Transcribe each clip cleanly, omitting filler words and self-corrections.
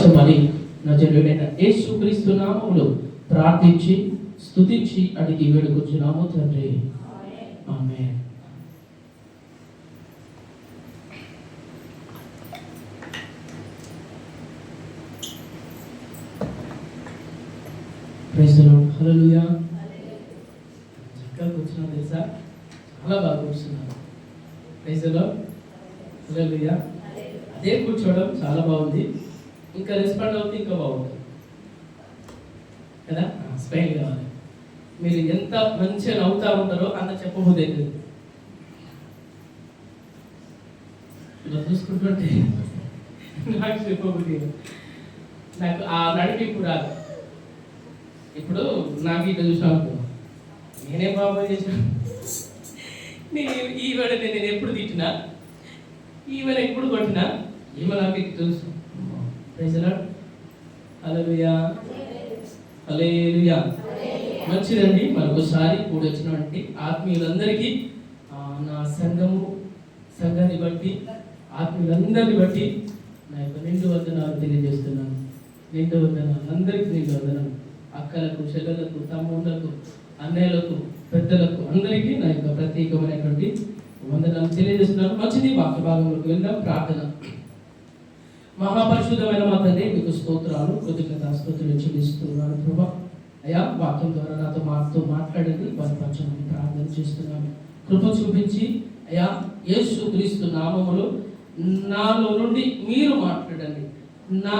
బలపరచమని నజరేయుడైన యేసుక్రీస్తు నామములో ప్రార్థించి స్తుతించి అడిగి వేడుకొచ్చున్నాము తండ్రి. Amen. Praise the lord. Hallelujah. చక్కగా కూర్చున్నాం తెలుసా, చాలా బాగా కూర్చున్నారు. Praise the lord. హల్లెలూయా. అదే కూర్చోవడం చాలా బాగుంది. ఇంకా రెస్పాండ్ అవుతే ఇంకా బాగుంటుంది కదా. స్మైల్ కావాలి. మీరు ఎంత మంచిగా నవ్వుతా ఉంటారో అంత చెప్పబోదే ఇలా చూసుకుంటుంటే నాకు చెప్పబోతే నాకు ఆ నడిపింపు రాదు. ఇప్పుడు నాకు ఇట్లా చూసాను, నేనే బాబా చేశాను. నేను ఎప్పుడు తిట్టినా, ఈమెను ఎప్పుడు కొట్టినా, ఈమె నాకు తెలుసు. Praise the lord. Hallelujah. Hallelujah. మంచిదండి. మరొకసారి కూడొచ్చినటువంటి ఆత్మీయులందరికీ నా సంఘాన్ని బట్టి ఆత్మీయులందరిని బట్టి నా యొక్క నిండు వందనాలు తెలియజేస్తున్నాను. నిండు వందనాలు, అందరికీ నిండు వందనాలు. అక్కలకు, చెల్లెలకు, తమ్ముళ్లకు, అన్నయ్యలకు, పెద్దలకు అందరికీ నా యొక్క ప్రత్యేకమైనటువంటి వందనాలు తెలియజేస్తున్నాను. మంచిది. వాక్య భాగంలోకి వెళ్దాం. ప్రార్థన. మహాపరిశుద్ధమైన మా తండ్రి, మీకు స్తోత్రాలు, కృతజ్ఞతాస్తుతులు చెల్లిస్తున్నాను ప్రభా. అయ్యా, వాక్యం ద్వారా మాతో మాట్లాడండి, బలపరచమని ప్రార్థన చేస్తున్నాను. కృప చూపించి అయ్యా యేసుక్రీస్తు నామములో నాలో నుండి మీరు మాట్లాడండి. నా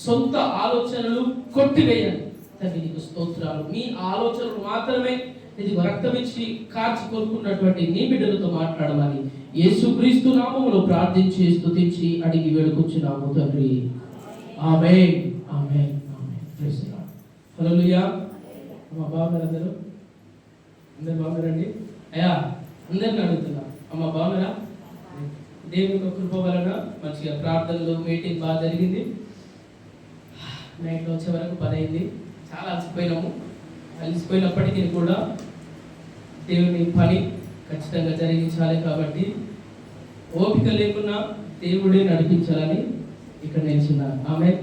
సొంత ఆలోచనలు కొట్టివేయండి తండ్రి. నీకు స్తోత్రాలు. మీ ఆలోచనలు మాత్రమే ఇది రక్తమిచ్చి కార్చి కొనుక్కున్నటువంటి నీ బిడ్డలతో మాట్లాడమని యేసుక్రీస్తు నామములో ప్రార్థించి స్తుతించి అడిగి వేడుకొచ్చున్నాము తండ్రి. Amen. Amen. Amen. Praise the lord. Hallelujah. అమ్మ బాగున్నారు అందరూ బాగున్నారండి. అయ్యా అందరిని అడుగుతున్నా, అమ్మ బాగున్నారా? దేవుని యొక్క కృప వలన మంచిగా ప్రార్థనలు, మీటింగ్ బాగా జరిగింది. నైట్లో వచ్చే వరకు 10 అయింది. చాలా అలసిపోయినప్పటికీ కూడా దేవుని పని ఖచ్చితంగా జరిగించాలి కాబట్టి ఓపిక లేకున్నా దేవుడే నడిపించాలని ఇక్కడ నిల్చున్నాను. ఆమేన్.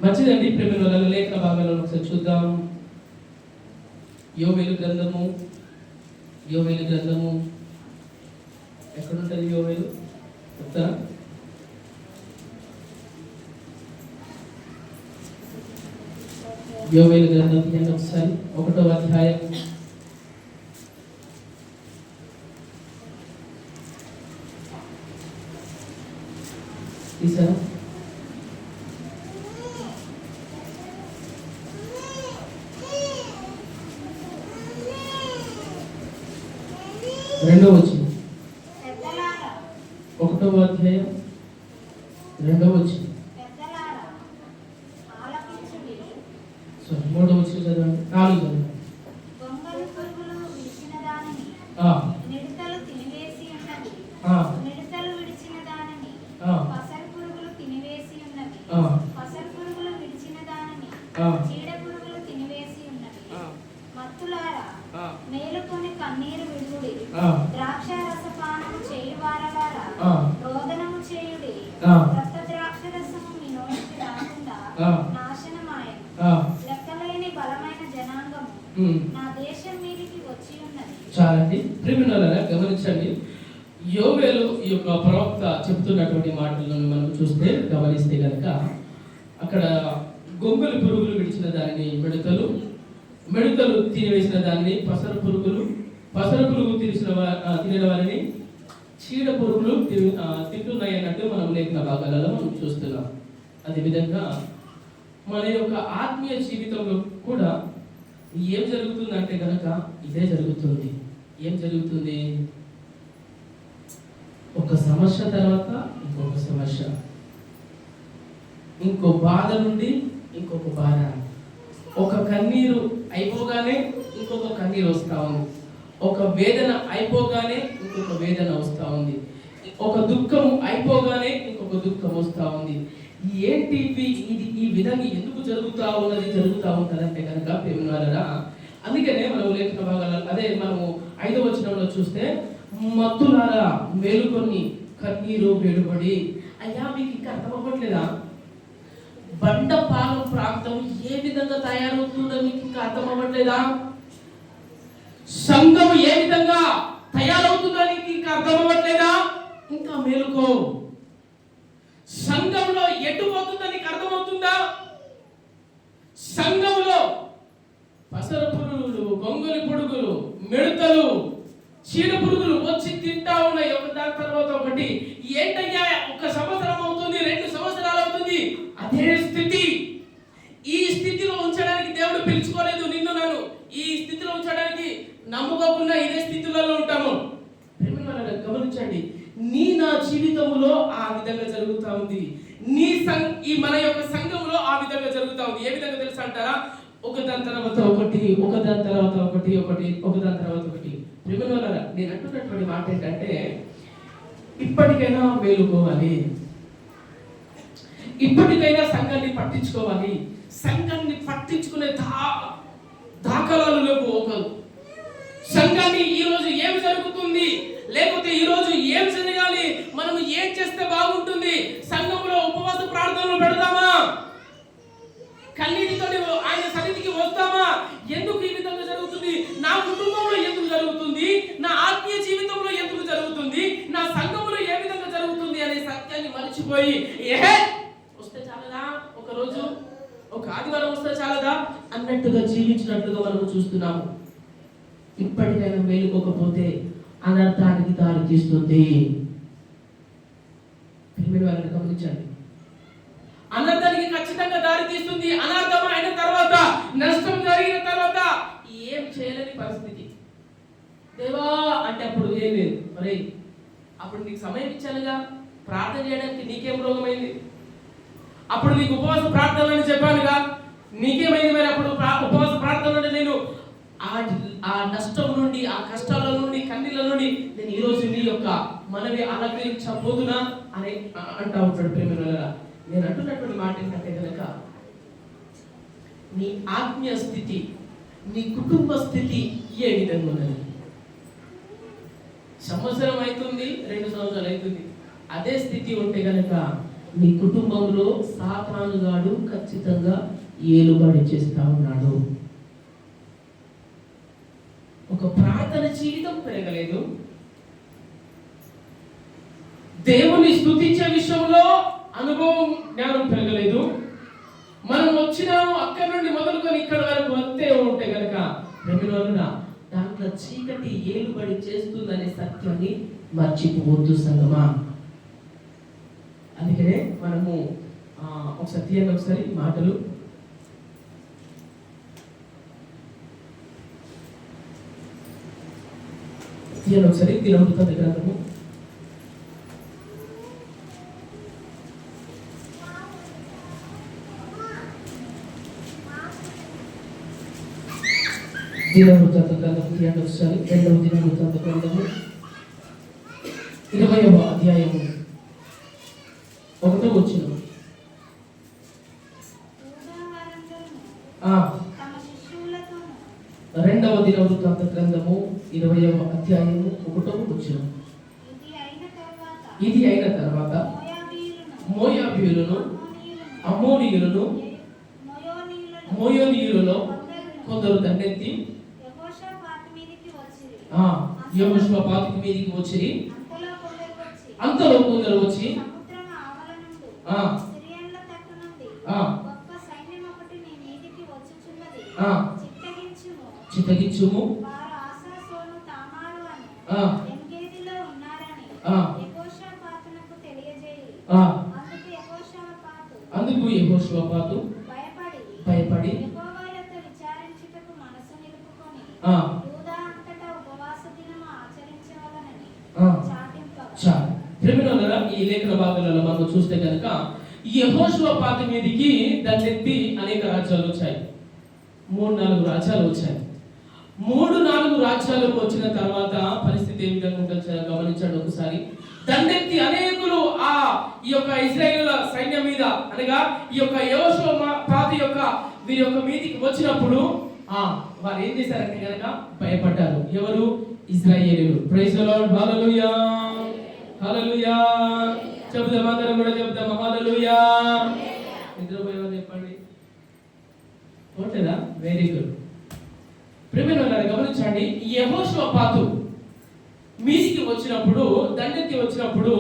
మంచిదండి. ప్రేమ లేఖన భాగాలను ఒకసారి చూద్దాం. యోవేలు గ్రంథము ఎక్కడుంటుంది? యోవేలు చెప్తారా? యోవేలు గ్రంథం తీయండి ఒకసారి. 1వ అధ్యాయం. తీసారా? రెండవ వచనం. 1వ అధ్యాయం 2వ వచనం. 3వ వచనం చదవండి. 4వ చదవండి. మేలుకొని కన్నీరు విడుడి, ద్రాక్ష రసపానము చేయువారలారా రోదనము చేయుడి. రక్త ద్రాక్ష రసము మీ నోటికి రాకుండా నాశనమాయెను. లెక్కలేని బలమైన జనాంగము నా దేశం మీదికి వచ్చి ఉన్నది. చాలండి. ప్రియమైనవారా గమనించండి. యోవేలు ఈ యొక్క ప్రవక్త చెప్తున్నటువంటి మాటలను మనం చూస్తే గమనిస్తే కనుక అక్కడ గొంగలి పురుగులు విడిచిన దానిని మిడతలు తినివేసిన దాన్ని పసర పురుగు తినిన వారిని చీడ పురుగులు తింటున్నాయి అన్నట్టు మనం లేఖన భాగాలలో మనం చూస్తున్నాం. అదేవిధంగా మన యొక్క ఆత్మీయ జీవితంలో కూడా ఏం జరుగుతుందంటే కనుక ఇదే జరుగుతుంది. ఏం జరుగుతుంది? ఒక సమస్య తర్వాత ఇంకొక సమస్య, ఇంకో బాధ నుండి ఇంకొక బాధ, ఒక కన్నీరు అయిపోగానే ఇంకొక కన్నీరు వస్తూ ఉంది, ఒక వేదన అయిపోగానే ఇంకొక వేదన వస్తూ ఉంది, ఒక దుఃఖం అయిపోగానే ఇంకొక దుఃఖం వస్తూ ఉంది. ఏంటి ఇది? ఈ విధంగా ఎందుకు జరుగుతూ ఉంటుందంటే కనుక ప్రేమలారా, అందుకనే మనం లేఖన భాగాలు అదే మనము 5వ వచనంలో చూస్తే మత్తులారా మేలుకొని కన్నీరు వేడుబడి. అయ్యా మీకు ఇంకా అర్థం అవ్వట్లేదా? బండపాలెం ప్రాంతం ఏ విధంగా తయారవుతుందో మీకు ఇంకా అర్థం అవ్వట్లేదా? సంఘం ఏ విధంగా తయారవుతుందో నీకు ఇంకా అర్థం అవ్వట్లేదా? ఇంకా మేలుకో. సంఘంలో ఎటు పోతుందో నీకు అర్థమవుతుందా? సంఘంలో పసర పురుగులు, గొంగలి పురుగులు, మిడతలు, చీడ పురుగులు వచ్చి తింటా ఉన్నాయి ఒక దాని తర్వాత ఒకటి. ఏంటయ్యా, 1 సంవత్సరం అవుతుంది, 2 సంవత్సరాలు అవుతుంది, అదే స్థితి. ఈ స్థితిలో ఉంచడానికి దేవుడు పిలుచుకోలేదు నిన్ను నన్ను. ఈ స్థితిలో ఉంచడానికి నమ్ముకోకుండా ఇదే స్థితిలో ఉంటాము. గమనించండి, నా జీవితంలో ఆ విధంగా జరుగుతూ ఉంది. ఈ మన యొక్క సంఘంలో ఆ విధంగా జరుగుతూ ఉంది. ఏ విధంగా తెలుసు అంటారా? ఒకదాని తర్వాత ఒకటి, ఒకదాని తర్వాత ఒకటి, ఒకదాని తర్వాత ఒకటి. నేను అంటున్నటువంటి మాట ఏంటంటే, ఇప్పటికైనా మేలుకోవాలి, ఇప్పటికైనా సంఘాన్ని పట్టించుకోవాలి. సంఘాన్ని పట్టించుకునే దాఖలాలు లేవు. ఒక సంఘాన్ని ఈరోజు ఏమి జరుగుతుంది, లేకపోతే ఈరోజు ఏం జరగాలి, మనం ఏం చేస్తే బాగుంటుంది, సంఘంలో ఉపవాస ప్రార్థనలు పెడదామా, కన్నీటితో ఆయన సన్నిధికి వస్తామా, ఎందుకు ఈ విధంగా జరుగుతుంది, నా కుటుంబంలో ఎందుకు జరుగుతుంది, నా ఆత్మీయ జీవితంలో ఎందుకు జరుగుతుంది, నా సంఘంలో ఏ విధంగా జరుగుతుంది అనే సత్యాన్ని మర్చిపోయి వస్తే చాలదా, ఒక రోజు ఒక ఆదివారం వస్తే చాలదా అన్నట్టుగా జీవించినట్లుగా మనం చూస్తున్నాము. ఇప్పటికైనా మేలుకోకపోతే అనర్థానికి దారి తీస్తుంది. వాళ్ళని గమనించండి, అనర్థానికి ఖచ్చితంగా దారి తీస్తుంది. అనర్థం అయిన తర్వాత, నష్టం జరిగిన తర్వాత ఏం చేయలేని పరిస్థితి. దేవా అంటే అప్పుడు ఏం లేదు. మరి అప్పుడు నీకు సమయం ఇచ్చానుగా ప్రార్థన చేయడానికి, నీకేం రోగమైంది? అప్పుడు నీకు ఉపవాస ప్రార్థన అని చెప్పానుగా, నీకేమైంది? మరి అప్పుడు ఉపవాస ప్రార్థన అంటే నేను ఆ నష్టం నుండి, ఆ కష్టాల నుండి, కన్నీళ్ళ నుండి నేను ఈరోజు నీ యొక్క మనవి అలంకరించబోదునా అని అంటా ఉంటాడు. ప్రేమల నేను అంటున్నటువంటి మాట ఏంటంటే కనుక, నీ ఆత్మీయ స్థితి, నీ కుటుంబ స్థితి ఏ విధంగా ఉన్నది? సంవత్సరం అవుతుంది, 2 సంవత్సరాలు అవుతుంది, అదే స్థితి ఉంటే కనుక నీ కుటుంబంలో సాతానుగాడు ఖచ్చితంగా ఏలుబడి చేస్తా ఉన్నాడు. ఒక ప్రార్థన జీవితం పెరగలేదు, దేవుని స్తుతించే విషయంలో అనుభవం, జ్ఞానం పెరగలేదు. మనం వచ్చినాము అక్కడి నుండి మొదలుకొని ఇక్కడ వరకు వస్తే ఉంటే కనుక దాంట్లో చీకటి ఏలుబడి చేస్తుందనే సత్యాన్ని మర్చిపోవద్దు సంగమా. అందుకనే మనము ఒకసారి మాటలు ఒకసారి దినవృత్తాంత గ్రంథము 20వ దినవృత్తాంత గ్రంథము 20వ అధ్యాయము 1వ వచనం. రెండవ దినవృత్తాంత గ్రంథము 20వ అధ్యాయము 1వ వచనం. ఇది అయిన తర్వాత మోయాబీయులను, అమ్మోనీయులను, మోయోనీయులలో కొందరు దండెత్తి యెహోషాపాతు మీదికి వచ్చి, అంతలో కొందరు వచ్చి చిత్తగించుము, అందుకు యెహోషాపాతు భయపడి ఈ లేఖన భాగాలలో మనం చూస్తే కనుక యెహోషాపాతు మీదికి దండెత్తి అనేక రాజ్యాలు వచ్చాయి. 3-4 రాజ్యాలు వచ్చాయి. 3-4 రాజ్యాలు వచ్చిన తర్వాత పరిస్థితి ఏ విధంగా ఉంటుందో గమనించండి ఒకసారి. దండెత్తి అనేకులు ఈ యొక్క ఇశ్రాయేలుల సైన్యం మీద, అనగా ఈ యొక్క యెహోషాపాతు యొక్క వీరి యొక్క మీదికి వచ్చినప్పుడు వారు ఏం చేశారంటే కనుక భయపడ్డారు. ఎవరు? ఇశ్రాయేలీయులు. Praise the lord. Hallelujah, hallelujah. చెబుదాం, అందరం కూడా చెబుదాం హల్లెలూయా. నిద్రపోయేవారు చెప్పండి, పోలేదా? Very good. ప్రియమైన వాళ్ళారా, గమనించండి, యెహోషువపాతు మీదికి వచ్చినప్పుడు, దండెత్తి వచ్చినప్పుడు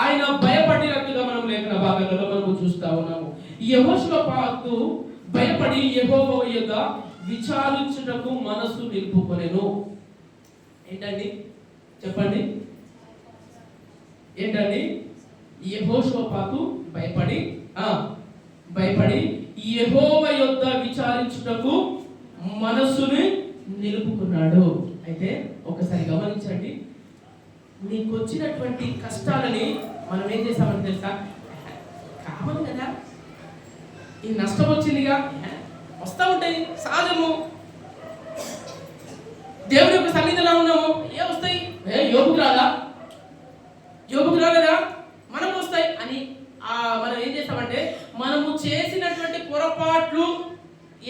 ఆయన భయపడినట్టుగా మనం లేఖన భాగాలలో మనం చూస్తా ఉన్నాము. యెహోషువపాతు భయపడి యెహోవా యొద్ద విచారించుటకు మనసు నిలుపుకొనెను. ఏంటండి చెప్పండి, ఏంటండి? యెహోషువపాతు భయపడి యెహోవా యొద్ద విచారించుటకు మనస్సుని నిలుపుకున్నాడు. అయితే ఒకసారి గమనించండి, నీకు వచ్చినటువంటి కష్టాలని మనం ఏం చేస్తామని తెలుసా? కామన్ కదా, ఈ నష్టం వచ్చిందిగా, వస్తూ ఉంటాయి, సహజము. దేవుని యొక్క సన్నిధిలో ఉన్నాము, వస్తాయి. యోగుకు రాలేదా? మనకు వస్తాయి అని మనం ఏం చేస్తామంటే, మనము చేసినటువంటి పొరపాట్లు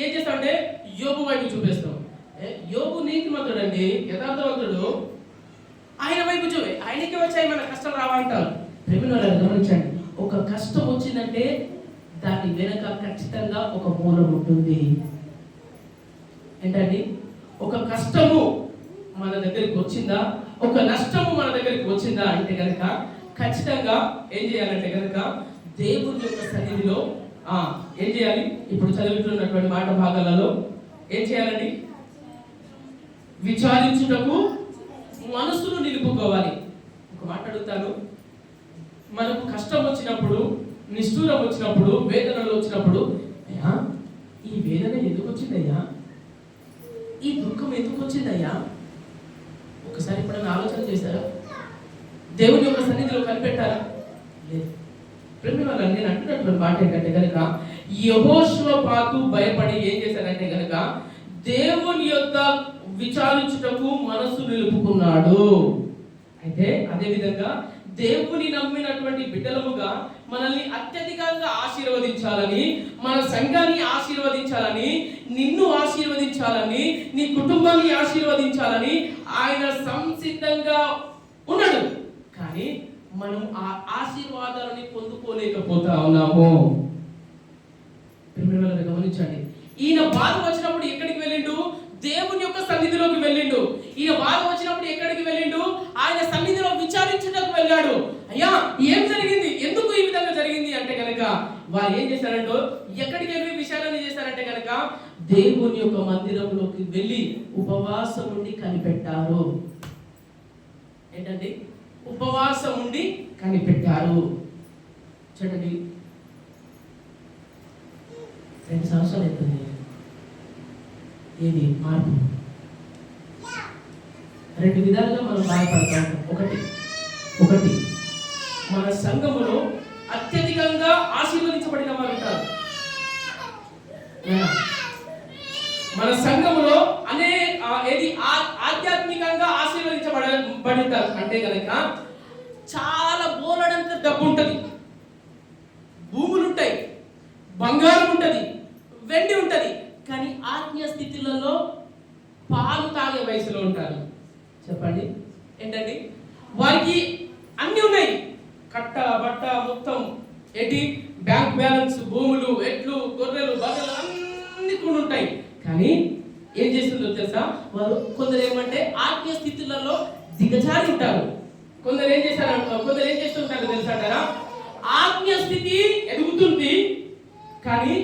ఏం చేస్తామంటే యోబు వైపు చూపిస్తాం. యోబు నీతిమంతుడు అండి, యథార్థవంతుడు, ఆయన వైపు చూపే, ఆయనకే వచ్చాయి మన కష్టం రావంటారు. గమనించండి, ఒక కష్టం వచ్చిందంటే దాని వెనక ఖచ్చితంగా ఒక మూలం ఉంటుంది. ఏంటండి? ఒక కష్టము మన దగ్గరికి వచ్చిందా, ఒక నష్టము మన దగ్గరికి వచ్చిందా అంటే కనుక ఖచ్చితంగా ఏం చేయాలంటే కనుక దేవుని యొక్క సన్నిధిలో ఏం చేయాలి? ఇప్పుడు చదువుతున్నటువంటి మాట భాగాలలో ఏం చేయాలండి? విచారించుటకు మనసును నిలుపుకోవాలి. ఒక మాట అడుగుతాను, మనకు కష్టం వచ్చినప్పుడు, నిష్ఠూరం వచ్చినప్పుడు, వేదనలు వచ్చినప్పుడు, అయ్యా ఈ వేదన ఎందుకు వచ్చిందయ్యా, ఈ దుఃఖం ఎందుకు వచ్చిందయ్యా, ఒకసారి ఎప్పుడైనా ఆలోచన చేశారా? దేవుని యొక్క సన్నిధిలో కనిపెట్టారా? లేదు. ప్రేమ వల్ల నేను అంటున్నటువంటి మాట ఏంటంటే కనుక యెహోషువపాతు భయపడి ఏం చేశారంటే కనుక దేవుని యొక్క విచారించుటకు మనసు నిలుపుకున్నాడు. అయితే అదే విధంగా దేవుని నమ్మినటువంటి బిడ్డలముగా మనల్ని అత్యధికంగా ఆశీర్వదించాలని, మన సంఘాన్ని ఆశీర్వదించాలని, నిన్ను ఆశీర్వదించాలని, నీ కుటుంబాన్ని ఆశీర్వదించాలని ఆయన సంసిద్ధంగా ఉన్నాడు. కానీ మనం ఆ ఆశీర్వాదాలని పొందుకోలేకపోతా ఉన్నాము. గమనించండి, ఈయన బాధ వచ్చినప్పుడు ఎక్కడికి వెళ్ళిండు? దేవుని యొక్క సన్నిధిలోకి వెళ్ళిండు. ఈయన బాధ వచ్చినప్పుడు ఎక్కడికి వెళ్ళిండు? ఆయన సన్నిధిలో విచారించడానికి వెళ్ళాడు. అయ్యా ఏం జరిగింది, ఎందుకు ఈ విధంగా జరిగింది అంటే కనుక వారు ఏం చేశారంటో, ఎక్కడికి వెళ్ళి విచారణ చేశారంటే కనుక దేవుని యొక్క మందిరంలోకి వెళ్ళి ఉపవాసం ఉండి కనిపెట్టారు. ఏంటండి? ఉపవాసం ఉండి కనిపెట్టారు. చూడండి, 2 సంవత్సరాలు అవుతుంది. ఏది మార్పు? 2 విధాలుగా మనం బాధపడతాం. ఒకటి మన సంఘములో అత్యధికంగా ఆశీర్వదించబడిన వారు ఉంటారు. మన సంఘములో ఆధ్యాత్మికంగా ఆశీర్వదించబడి ఉంటారు. అంటే కనుక చాలా బోలెడంత డబ్బు ఉంటుంది, భూములు ఉంటాయి, బంగారం ఉంటుంది, వెండి ఉంటుంది, కానీ ఆత్మీయ స్థితిలలో పాలు తాగే వయసులో ఉంటారు. చెప్పండి ఏంటండి? వారికి అన్ని ఉన్నాయి, కట్ట బట్ట మొత్తం, ఏంటి బ్యాంక్ బ్యాలెన్స్, భూములు, ఎట్లు, గొర్రెలు, బర్రెలు అన్ని కూడా ఉంటాయి. కానీ ఏం చేస్తుందో తెలుసా? వారు కొందరు ఏమంటే ఆత్మీయ స్థితులలో దిగజారి ఉంటారు. కొందరు ఏం చేస్తుంటారు తెలుసా అంటారా? ఆత్మీయ స్థితి ఎదుగుతుంది, కానీ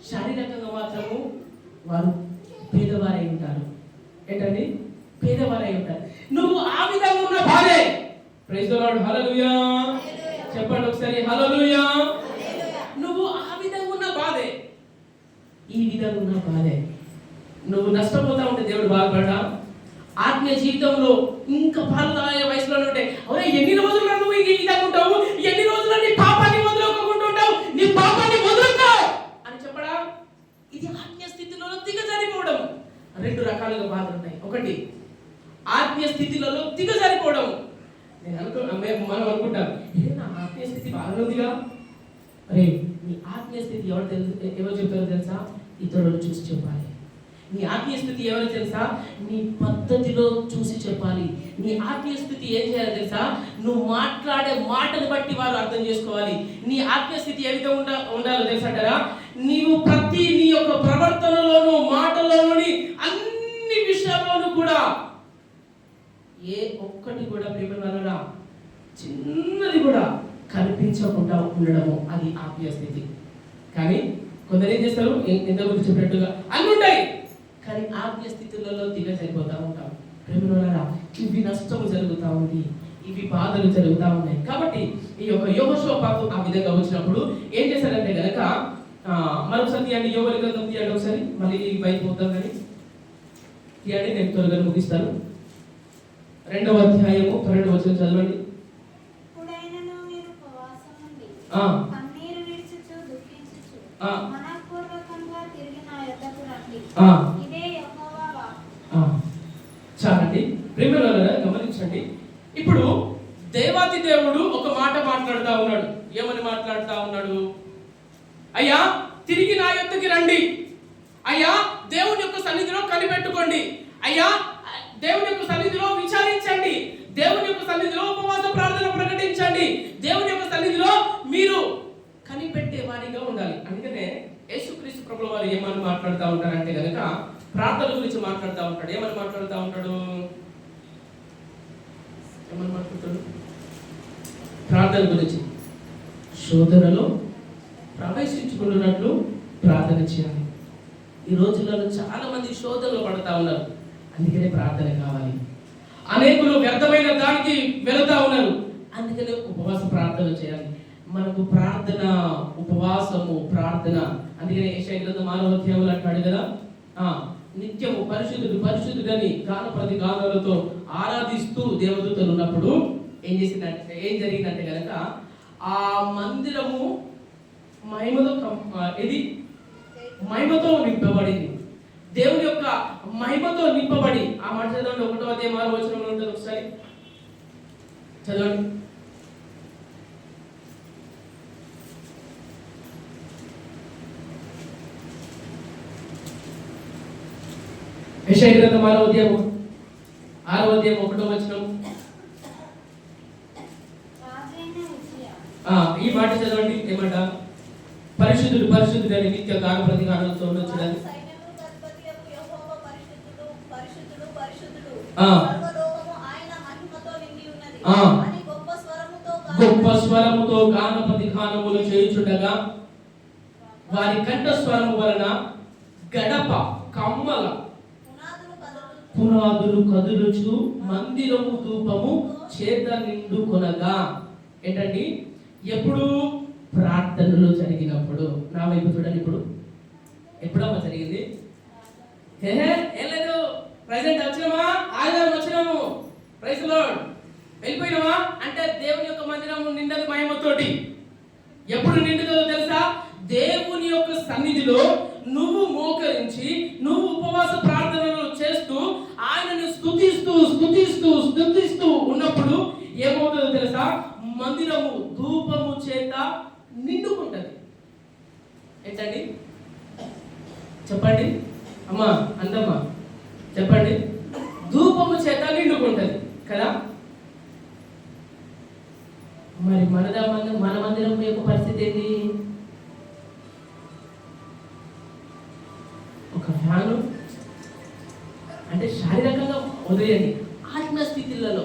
శారీరకంగా మాత్రము వారు పేదవారై ఉంటారు. ఏంటండి? పేదవారై ఉంటారు. నువ్వు ఆ విధంగా ఉన్న బాధే. ప్రైజ్ ది లార్డ్, హల్లెలూయా చెప్పండి ఒకసారి, హల్లెలూయా. నువ్వు ఆ విధంగా ఉన్న బాధే, ఈ విధంగా ఉన్న బాధే. నువ్వు నష్టపోతా ఉంటే దేవుడు బాధపడ్డా? ఆత్మీయ జీవితంలో ఇంకా పాలు తాగే వయసులో ఉంటే, అవునా ఎన్ని రోజులు నువ్వు ఈ విధంగా ఉంటావు, ఎన్ని రోజులు నీ పాపాన్ని వదులుకుంటుంటావు, నీ పాపాన్ని వదులుకో అని చెప్పడా? ఇది ఆత్మీయ స్థితిలో దిగజారిపోవడం. 2 రకాలుగా బాధలు ఉంటాయి. ఒకటి ఆత్మీయ స్థితిలలో దిగజారిపోవడం. మనం అనుకుంటాం, నా ఆత్మీయ స్థితి బాగా ఉందిగా. అరే నీ ఆత్మీయ స్థితి ఎవరు చెప్తారో తెలుసా? ఇతరులను చూసి చెప్పాలి. నీ ఆత్మీయ స్థితి ఎవరో తెలుసా? నీ పద్ధతిలో చూసి చెప్పాలి. నీ ఆత్మీయ స్థితి ఏం చేయాలి తెలుసా? నువ్వు మాట్లాడే మాటను బట్టి వారు అర్థం చేసుకోవాలి. నీ ఆత్మీయ స్థితి ఏ విధంగా ఉండాలో తెలుసంటారా? నీవు ప్రతి నీ యొక్క ప్రవర్తనలోను మాటల్లోని అన్ని విషయాల్లోనూ కూడా ఏ ఒక్కటి కూడా ప్రేమరా చిన్నది కూడా కనిపించకుండా ఉండడము, అది ఆత్మీయ స్థితి. కానీ కొందరు ఏం చేస్తారు, ఇంతకుముందు చెప్పినట్టుగా అన్ని ఉంటాయి కానీ ఆత్మీయ స్థితులలో సరిపోతా ఉంటాం. ప్రేమరా ఇవి నష్టము జరుగుతూ ఉంది, ఇవి బాధలు జరుగుతూ ఉన్నాయి. కాబట్టి ఈ యొక్క యెహోషువపాతు ఆ విధంగా వచ్చినప్పుడు ఏం చేశారంటే గనక మరొకసారి తీయండి, యోవేలు గ్రంథం తీయండి ఒకసారి, మళ్ళీ బయట పోతాం కానీ తీయండి, నేను త్వరగా ముగిస్తాను. 2వ అధ్యాయము 12వ వచనం చదవండి. చాలండి ప్రేమలోనే గమనించండి. ఇప్పుడు దేవాది దేవుడు ఒక మాట మాట్లాడుతూ ఉన్నాడు. ఏమని మాట్లాడుతూ ఉన్నాడు? అయ్యా తిరిగి నా యొద్దకి రండి, అయ్యా దేవుని యొక్క సన్నిధిలో కనిపెట్టుకోండి, అయ్యా దేవుని యొక్క సన్నిధిలో విచారించండి, దేవుని యొక్క సన్నిధిలో ఉపవాస ప్రార్థన ప్రకటించండి, దేవుని యొక్క సన్నిధిలో మీరు కనిపెట్టే వారిగా ఉండాలి. అందుకనే యేసుక్రీస్తు ప్రభువు వారు ఏమని మాట్లాడుతూ ఉంటారంటే కనుక ప్రార్థన గురించి మాట్లాడుతూ ఉంటాడు. ఏమని మాట్లాడుతూ ఉంటాడు? ఏమని మాట్లాడుతాడు? ప్రార్థన గురించి. శోధనలో ప్రవేశించుకున్నట్లు ప్రార్థన చేయాలి. ఈ రోజులలో చాలా మంది శోధనలో పడతా ఉన్నారు, అందుకనే ప్రార్థన కావాలి. అనేకులు వ్యర్థమైన దానికి వెళుతా ఉన్నారు, అందుకనే ఉపవాస ప్రార్థన చేయాలి. మనకు ప్రార్థన, ఉపవాసము, ప్రార్థన. అందుకనే యెషయా గ్రంథం 6వ అధ్యాయంలో అంటాడు కదా, నిత్యము పరిశుద్ధుడు పరిశుద్ధుడని గాన ప్రతి గానాలతో ఆరాధిస్తూ దేవదూతలు ఉన్నప్పుడు ఏం జరిగిందంటే కనుక ఆ మందిరము మహిమతో నింపబడింది. దేవుని యొక్క మహిమతో నింపబడి, ఆ మాట చదవండి, 1వ అధ్యాయం 6వ వచనంలో ఉంటుంది, ఒకసారి చదవండి. యెషయా గ్రంథం 6వ అధ్యాయం 1వ వచనం. ఈ మాట చదవండి. ఏమంట? పరిశుద్ధుడు పరిశుద్ధుడు అని నిత్య గాన ప్రతిగానాలతో ఉండొచ్చుడని. గొప్ప స్వరముతో గాన ప్రతిగానములు చేయుచుండగా వారి కంఠ స్వరము వలన గడప కమ్మల పునాదులు కదులుచు మందిరము ధూపము చేత నిండుకొనగా. ఏంటండి? ఎప్పుడు? ప్రార్థనలో జరిగినప్పుడు. నా వైపు చూడండి. ఇప్పుడు ఎప్పుడమ్మా జరిగింది? ఏం లేదు, ప్రెజెంట్ వచ్చినామా, ఆదివారం వచ్చినాము, ప్రైజ్ లార్డ్, వెళ్ళిపోయినామా అంటే దేవుని యొక్క మందిరము నిండదు మహిమతోటి. ఎప్పుడు నిండుతుందో తెలుసా? దేవుని యొక్క సన్నిధిలో నువ్వు మోకరించి, నువ్వు ఉపవాస ప్రార్థనలు చేస్తూ ఆయనను స్తుతిస్తూ స్తుతిస్తూ స్తుతిస్తూ ఉన్నప్పుడు ఏమవుతుందో తెలుసా? మందిరము ధూపము చేత నిండుకుంటది. ఏంటండి? చెప్పండి అమ్మా, అందమ్మా చెప్పండి. ధూపము చేత నిండుకుంటది కదా. మరి మన మందిరం యొక్క పరిస్థితి ఏంటి? ఒక ఫ్యాను అంటే శారీరకంగా వదిలేయండి, ఆత్మస్థితులలో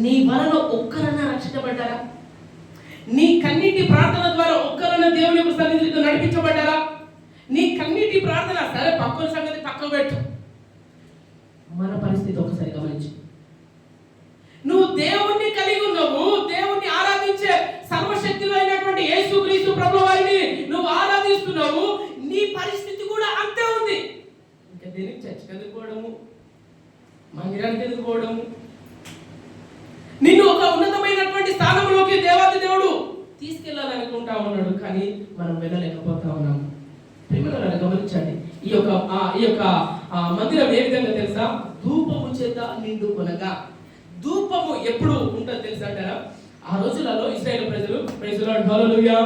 నీ వలన ఒక్కరన్నా రక్షించబడ్డారా? నీ కన్నీటి ప్రార్థన ద్వారా ఒక్కరన్నా దేవుని యొక్క సన్నిధితో నడిపించబడ్డారా? నీ కన్నీటి ప్రార్థన సరే, పక్కన సంగతి పక్కన పెట్టు, మన పరిస్థితి ఒకసారి గమనించు. నువ్వు దేవుణ్ణి కలిగి ఉన్నావు, దేవుణ్ణి ఆరాధించే సర్వశక్తులు అయినటువంటి యేసుక్రీస్తు ప్రభువు వారిని నువ్వు ఆరాధిస్తున్నావు, నీ పరిస్థితి కూడా అంతే ఉంది. ఇంకా దేనికి చర్చకి ఎదుర్కోవడము, మందిరానికి ఎదుర్కోవడము, నిన్ను ఒక ఉన్నతమైనటువంటి స్థానంలోకి దేవాది దేవుడు తీసుకెళ్లాలనుకుంటా ఉన్నాడు, కానీ మనం వెళ్ళలేకపోతా ఉన్నాము. ప్రేమలను గమనించండి. ఈ యొక్క మందిరం ఏ విధంగా తెలుసా? ధూపము చేత నిండుకొనగా. ధూపము ఎప్పుడు ఉంటుంది తెలుసా అంటారా? ఆ రోజులలో ఇశ్రాయేలు ప్రజలు, ప్రైజ్ లార్డ్, హల్లెలూయా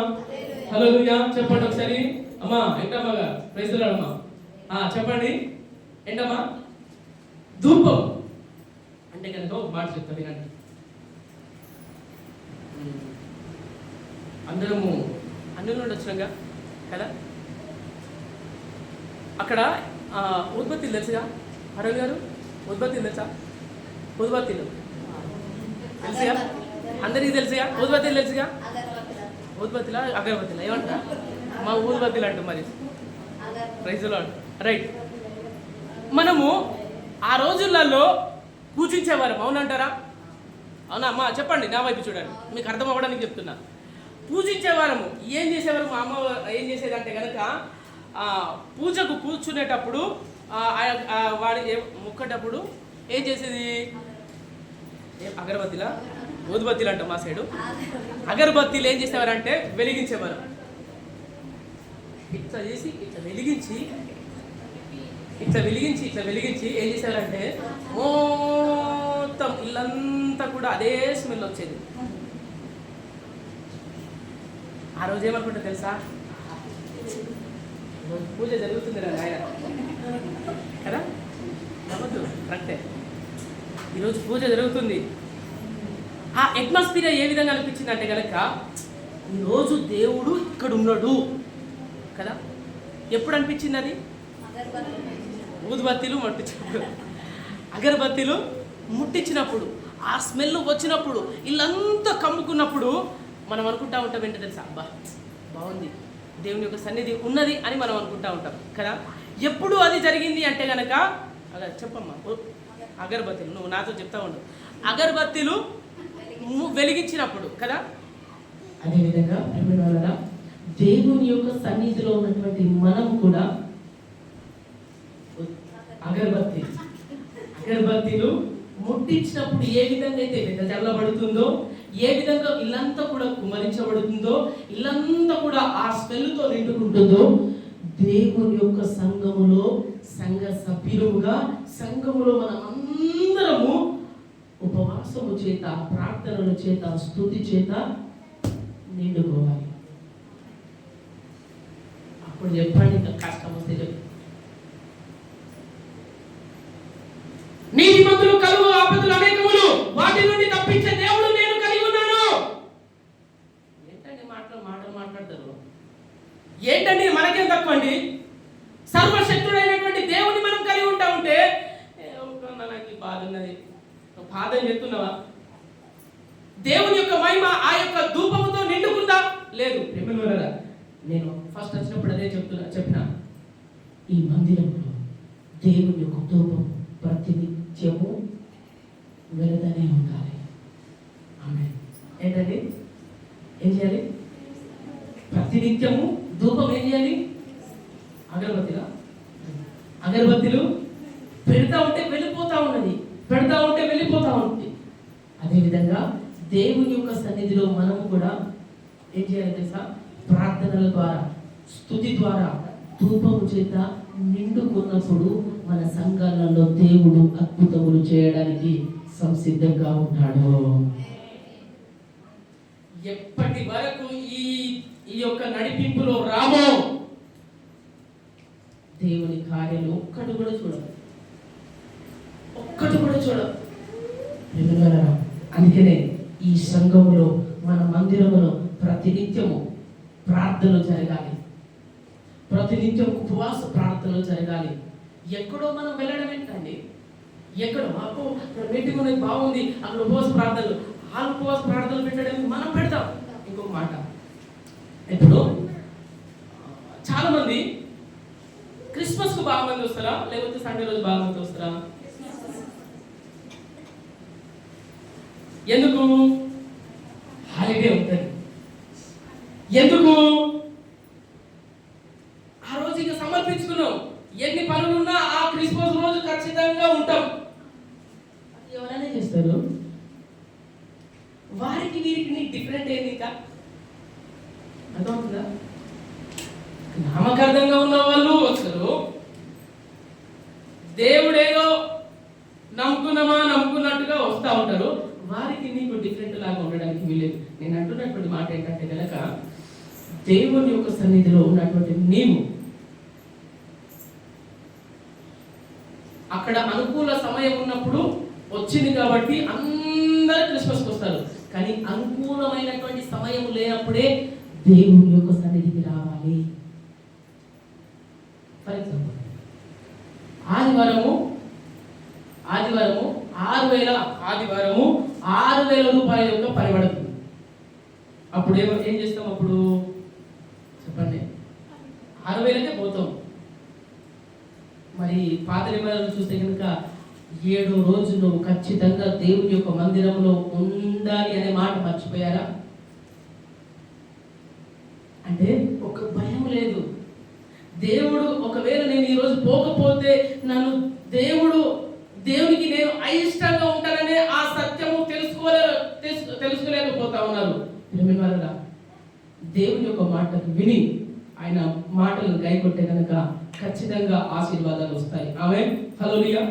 హల్లెలూయా చెప్పండి ఒకసారి. అమ్మా వెంకటమ్మ గారు, ప్రైజ్ లార్డ్ అమ్మా చెప్పండి. ఏంటమ్మా? ధూపం అంటే కనుక ఒక మాట చెప్తా వినండి. అందరము అన్నుల నుండి వచ్చినాక కదా, అక్కడ ఉద్బత్తిలు తెలుసుగా అరవి గారు? ఉద్బత్తిలు తెలుసా? ఉద్బత్తిలు తెలుసుగా? అందరికీ తెలుసుగా? ఉద్బత్తిలు తెలుసుగా? ఉద్బత్తిలా అగరబత్తిలా ఏమంటారా? మా ఊద్బత్తిలు అంటాం మరి. ప్రైజ్లో రైట్. మనము ఆ రోజులలో పూజించేవారు, అవునంటారా? అవునా అమ్మా? చెప్పండి, నా వైపు చూడండి, మీకు అర్థం అవ్వడానికి చెప్తున్నా. పూజించేవారము. ఏం చేసేవారు? మా అమ్మ ఏం చేసేదంటే కనుక పూజకు కూర్చునేటప్పుడు వాడి ముక్కేటప్పుడు ఏం చేసేది? అగరబత్తిలా ఊదుబత్తిలు అంటాం మా సైడు. అగరబత్తిలు ఏం చేసేవారంటే వెలిగించేవారు. ఇట్లా చేసి ఇట్లా వెలిగించి ఏం చేసేవారంటే మొత్తం ఇల్లంతా కూడా అదే స్మెల్ వచ్చేది. ఆ రోజు ఏమనుకుంటా తెలుసా? పూజ జరుగుతుంది రా ఆయన కదా, నమ్మద్దు, కరెక్టే, ఈరోజు పూజ జరుగుతుంది. ఆ అట్మాస్ఫియర్ ఏ విధంగా అనిపించింది అంటే కనుక ఈరోజు దేవుడు ఇక్కడ ఉన్నాడు కదా. ఎప్పుడు అనిపించింది అది? ఊదుబత్తీలు ముట్టించినప్పుడు, అగరబత్తీలు ముట్టించినప్పుడు, ఆ స్మెల్ వచ్చినప్పుడు, ఇల్లంతా కమ్ముకున్నప్పుడు మనం అనుకుంటా ఉంటాం ఏంటో తెలుసా? అబ్బా బాగుంది, దేవుని యొక్క సన్నిధి ఉన్నది అని మనం అనుకుంటా ఉంటాం కదా. ఎప్పుడు అది జరిగింది అంటే కనుక చెప్పమ్మా. అగరబత్తీలు, నువ్వు నాతో చెప్తా ఉండు. అగరబత్తీలు వెలిగించినప్పుడు కదా. అదేవిధంగా దేవుని యొక్క సన్నిధిలో ఉన్నటువంటి మనం కూడా అగరబత్తీలు ముట్టించినప్పుడు ఏ విధంగా అయితే చల్లబడుతుందో, ఏ విధంగా ఇల్లంతా కూడా కుమరించబడుతుందో, ఇల్లంతా కూడా ఆ స్మెల్తో నిండుకుంటుందో, దేవుని యొక్క సంఘములో సంఘ సభ్యులుగా సంఘములో మనం అందరము ఉపవాసము చేత, ప్రార్థనల చేత, స్తుతి చేత నిండుకోవాలి. అప్పుడు చెప్పండి, ఇంకా కష్టం వస్తే చెప్పండి. నీతిమంతులు కలుగు ఆపదలు అనేకములు, వాటి నుండి తప్పించే దేవుడు నేను కలిగి ఉన్నాను. ఏంటండి మాటలు మాట్లాడతారు? ఏంటండి మనకేం తక్కువ అండి? సర్వశక్తుడైనటువంటి దేవుని మనం కలిగి ఉంటా ఉంటే నాకు బాధ ఉన్నది, బాధ చెప్తున్నావా? దేవుని యొక్క మహిమ ఆ యొక్క ధూపముతో నిండుకుందా? లేదు. నేను ఫస్ట్ వచ్చినప్పుడు అదే చెప్పిన ఈ మందిరంలో దేవుని యొక్క ధూపం ప్రతినిత్యము వెళుతూనే ఉండాలి. ఆమె ఏంటండి? ఏం చేయాలి? ప్రతినిత్యము ధూపం ఏం చేయాలి? అగరబత్తిలు పెడతా ఉంటే వెళ్ళిపోతా ఉన్నది, పెడతా ఉంటే వెళ్ళిపోతా ఉంది. అదేవిధంగా దేవుని యొక్క సన్నిధిలో మనము కూడా ఏం చేయాలి తెలుసా? ప్రార్థనల ద్వారా, స్తుతి ద్వారా, ధూపము చేత నిండుకున్నప్పుడు మన సంఘాలలో దేవుడు అద్భుతములు చేయడానికి సంసిద్ధంగా ఉన్నాడు. ఎప్పటి వరకు ఈ యొక్క నడిపింపులో రామో దేవుని కార్యాలు ఒక్కటి కూడా చూడదు. అందుకనే ఈ సంఘములో, మన మందిరములో ప్రతినిత్యము ప్రార్థనలు జరగాలి, ప్రతినిత్యం ఉపవాస ప్రార్థనలు జరగాలి. ఎక్కడో మనం వెళ్ళడం ఏంటండి? ఎక్కడో మాకు మీటింగ్ అనేది బాగుంది, అక్కడ ఉపవాస ప్రార్థనలు, ఆ ఉపవాస ప్రార్థనలు పెట్టడానికి మనం పెడతాం. ఇంకొక మాట, ఇప్పుడు చాలా మంది క్రిస్మస్ కు బాగా మంది వస్తారా, లేకపోతే సండే రోజు బాగా మంది వస్తారా? ఎందుకు? హాలిడే ఉంటుంది. ఎందుకు? ఆ రోజు ఇక సమర్పించుకున్నాం, ఎన్ని పనులున్నా ఆ క్రిస్మస్ రోజు ఖచ్చితంగా ఉంటాం. ఎవరైనా చేస్తారు. వారికి వీరికి డిఫరెంట్ ఏంది? ఇంకా అర్థమవుతుందా? నామకార్థంగా ఉన్న వాళ్ళు వస్తారు, దేవుడేదో నమ్ముకున్నట్టుగా వస్తూ ఉంటారు. వారికి నీకు డిఫరెంట్ లాగా ఉండడానికి వీలేదు. నేను అంటున్నటువంటి మాట ఏంటంటే కనుక దేవుని యొక్క సన్నిధిలో ఉన్నటువంటి నీవు అక్కడ అనుకూల సమయం ఉన్నప్పుడు వచ్చింది కాబట్టి అందరూ క్రిస్మస్కి వస్తారు. కానీ అనుకూలమైనటువంటి సమయం లేనప్పుడే దేవుని యొక్క సన్నిధికి రావాలి. ఫర్ ఎగ్జాంపుల్ ఆదివారము 6,000 రూపాయల యొక్క పని పడుతుంది. అప్పుడు ఏం చేస్తాం? అప్పుడు చెప్పండి, 6,000కే పోతాం. మరి పాత నిబంధనలు చూస్తే కనుక 7వ రోజు నువ్వు ఖచ్చితంగా దేవుని యొక్క మందిరంలో ఉండాలి అనే మాట మర్చిపోయారా? అంటే ఒక భయం లేదు. దేవుడు ఒకవేళ నేను ఈరోజు పోకపోతే నన్ను దేవునికి నేను అయిష్టంగా ఉంటాననే ఆ సత్యము తెలుసుకోలేకపోతా ఉన్నారు. దేవుని యొక్క మాటకు విని ఆయన మాటలను గైకొట్టే కనుక ఖచ్చితంగా ఆశీర్వాదాలు వస్తాయి. ఆమేన్, హల్లెలూయా.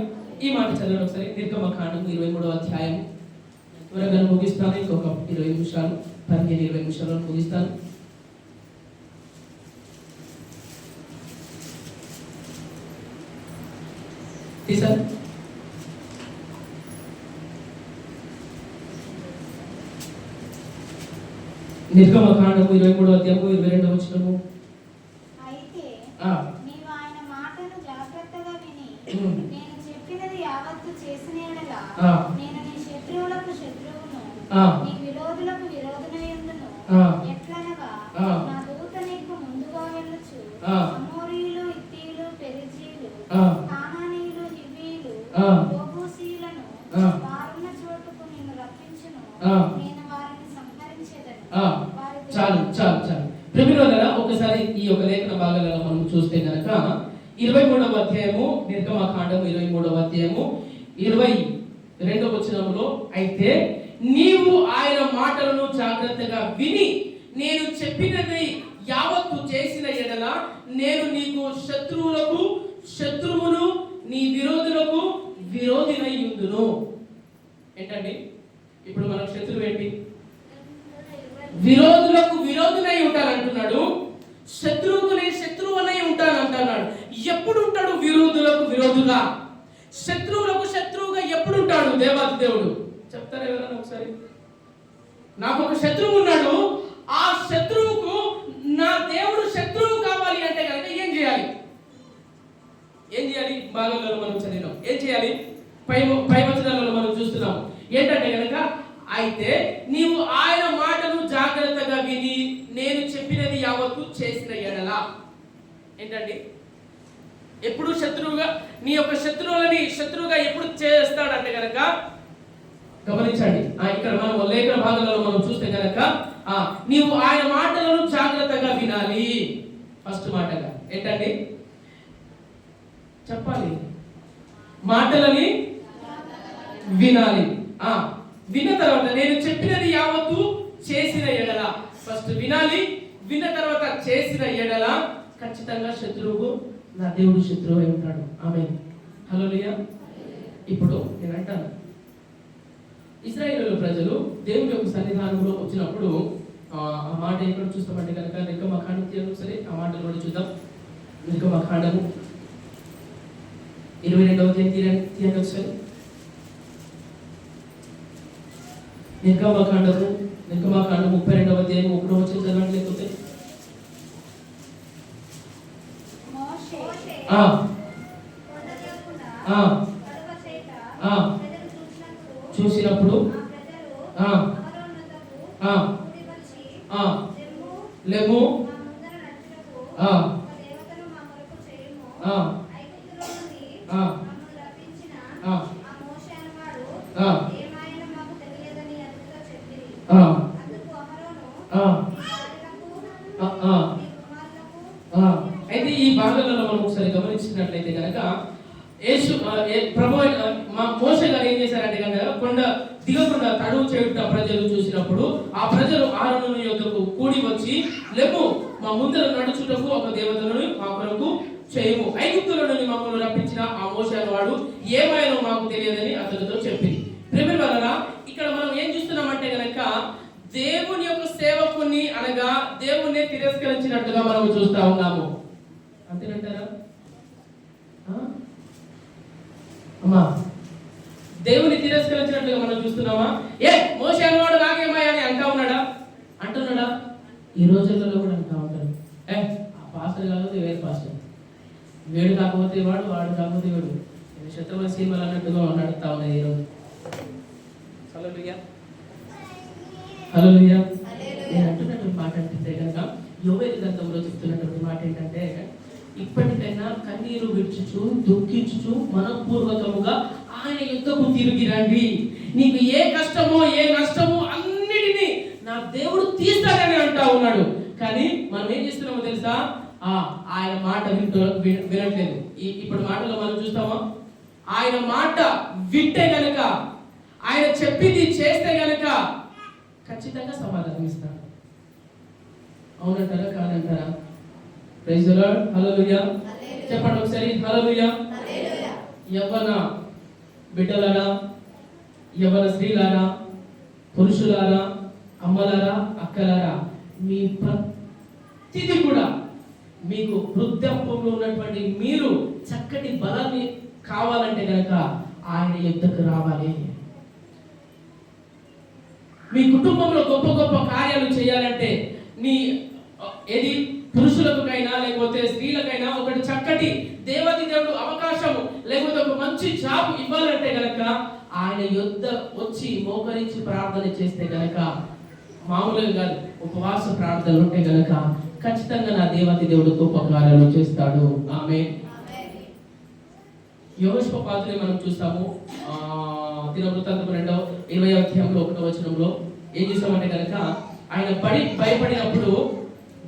ఈ మాట చదవండి ఒకసారి. నిర్గమకాండము 23వ అధ్యాయం. త్వరగా ముగిస్తాను, ఇంకొక 20 నిమిషాలు, 15-20 నిమిషాల్లో ముగిస్తాను. తీసారు? నిర్గమకాండము 23వ అధ్యాయము 22వ వచనము. అయితే ఆ నీవు ఆయన మాటను జాగ్రత్తగా విని నేను చెప్పినది యావత్తు చేసిన యెడల నేను నీ శత్రువులకు శత్రువును నీ విరోధులకు విరోధునయుండును. ఎట్లనగా నా దూత నీకు ముందుగా వెళ్ళుచు అమోరీయులు, హిత్తీయులు, పెరిజీయులు, కానానీయులు, హివ్వీయులు, యెబూసీయులను వారున్న చోటుకు నిన్ను రప్పించును. నేను వారిని సంహరించెదను. చాలు. ప్రియమైన ఒకసారి ఈ యొక్క లేఖన భాగాలలో మనం చూస్తే కనుక 23వ అధ్యాయము, నిర్గమకాండము 23వ అధ్యాయము 22వ వచనంలో, అయితే నీవు ఆయన మాటలను జాగ్రత్తగా విని నేను చెప్పినది యావత్తు చేసిన యెడల నేను నీకు శత్రువును నీ విరోధులకు విరోధినై ఉందును. ఏంటండి ఇప్పుడు మనకు శత్రువు ఏంటి? విరోధులకు విరోధునై ఉంటానంటున్నాడు. శత్రువుకు నేను శత్రువునై ఉంటానంటున్నాడు. ఎప్పుడు ఉంటాడు విరోధులకు విరోధుగా? శత్రువులకు శత్రువుగా ఎప్పుడు ఉంటాడు దేవాది దేవుడు? చెప్తారా ఎవరైనా ఒకసారి? నాకు ఒక శత్రువు ఉన్నాడు, ఆ శత్రువుకు నా దేవుడు శత్రువు కావాలి అంటే కనుక ఏం చేయాలి? భాగంలో మనం చదివినాం. ఏం చేయాలి? పై వచనాలలో మనం చూస్తున్నాం. ఏంటంటే కనుక, అయితే నీవు ఆయన మాటను జాగ్రత్తగా విని నేను చెప్పినది యావత్తు చేసిన యెడల. ఏంటండి? ఎప్పుడు శత్రువుగా నీ యొక్క శత్రువుగా ఎప్పుడు చేస్తాడంటే కనుక గమనించండి. ఇక్కడ మనం లేఖన భాగాలలో మనం చూస్తే కనుక నీవు ఆయన మాటలను జాగ్రత్తగా వినాలి. ఫస్ట్ మాటగా ఏంటండి? చెప్పాలి, మాటలని వినాలి. విన్న తర్వాత నేను చెప్పినది యావత్తు చేసిన యెడల. ఫస్ట్ వినాలి, విన్న తర్వాత చేసిన యెడల ఖచ్చితంగా శత్రువు నా దేవుడు శత్రువు అయి ఉంటాడు. ఆమేన్, హల్లెలూయా. ఇప్పుడు నేను అంటాను, ఇశ్రాయేలు ప్రజలు దేవుని యొక్క సన్నిధానంలో వచ్చినప్పుడు ఆ మాట ఎక్కడ చూస్తామంటే కనుక నిర్గమకాండం సరే ఆ మాటలు కూడా చూద్దాం. నిర్గమకాండము 22వ అధ్యాయం తీయండి ఒకసారి. నిర్గమకాండము 32వ అధ్యాయం 1వ వచనం చదవండి. లేకపోతే చూసినప్పుడు లెము అయితే ఈ భాగంలో మనం ఒకసారి గమనించినట్లయితే కనుక మోషే గారు ఏం చేశారంటే కనుక కొండ దిగకుండా తడువు చేయుట ప్రజలు చూసినప్పుడు ఆ ప్రజలు ఆరోను యొద్దకు కూడి వచ్చి, లెమ్ము మా ముందర నడుచుటకు ఒక దేవతలను మా కొరకు చేయము, ఐగుప్తుల నుండి మమ్మల్ని రప్పించిన ఆ మోషే వాడు ఏమైనా మాకు తెలియదని అతనితో చెప్పింది. ప్రియమైన వారలారా, ఇక్కడ మనం ఏం చూస్తున్నామంటే కనుక దేవుని యొక్క సేవకుని అనగా దేవుణ్ణి తిరస్కరించినట్టుగా మనం చూస్తా ఉన్నాము. అంతేనంటారా? అమ్మా దేవుని తిరస్కరించినట్లుగా మనం చూస్తున్నామా? మోషే అనేవాడు నాకేమయ్యా అని అంటున్నాడా? ఈ రోజులలో కూడా అంటా ఉంటాడు. ఆ పాస్టర్ కాకపోతే వేరే పాస్టర్, వీడు కాకపోతే వాడు కాకపోతే వీడు. శత్రువుల సీమలు అన్నట్టుగా నడుస్తా ఉన్నాయి ఈరోజు. హల్లెలూయా. నేను అంటున్నటువంటి మాట అంటే కనుక యోవేలు గ్రంథంలో చెప్తున్నటువంటి మాట ఏంటంటే, ఇప్పటికైనా కన్నీరు విడుచుచు దుఃఖించుచు మనపూర్వకముగా ఆయన యుద్ధకు తిరిగి రండి. నీకు ఏ కష్టమో ఏ నష్టమో అన్నిటినీ నా దేవుడు తీస్తాడని అంటా ఉన్నాడు. కానీ మనం ఏం చేస్తున్నామో తెలుసా? ఆయన మాట వినట్లేదు. ఇప్పుడు మాటలో మనం చూస్తామా? ఆయన మాట వింటే గనక, ఆయన చెప్పింది చేస్తే గనక ఖచ్చితంగా సమాధానం ఇస్తాడు. అవునంటారా కాదంటారా? Praise the lord. హల్లెలూయా. చెప్పండి ఒకసారి హల్లెలూయా. యవ్వన బిడ్డలారా, యవ్వన స్త్రీలారా, పురుషులారా, అమ్మలారా, అక్కలారా, మీ ప్రతిదీ కూడా మీకు వృద్ధాప్యంలో ఉన్నటువంటి మీరు చక్కటి బలాన్ని కావాలంటే కనుక ఆయన యుద్ధకు రావాలి. మీ కుటుంబంలో గొప్ప గొప్ప కార్యాలు చేయాలంటే ఏది పురుషులకైనా లేకపోతే స్త్రీలకైనా ఒకటి చక్కటి దేవుడు అవకాశము లేకపోతే ఒక మంచి జాబ్ ఇవ్వాలంటే గనక ఆయన యుద్ధ వచ్చి మోకరించి ప్రార్థన చేస్తే గనక, మామూలుగా కాదు, ఉపవాస ప్రార్థనలు ఉంటే గనక ఖచ్చితంగా నా దేవుడు గొప్ప కార్యాలు చేస్తాడు. ఆమేన్. యెహోషాపాతుని మనం చూస్తాము. దినవృత్తాంతం 20వ అధ్యాయంలో 1వ వచనంలో ఏం చూసామంటే కనుక, ఆయన భయపడినప్పుడు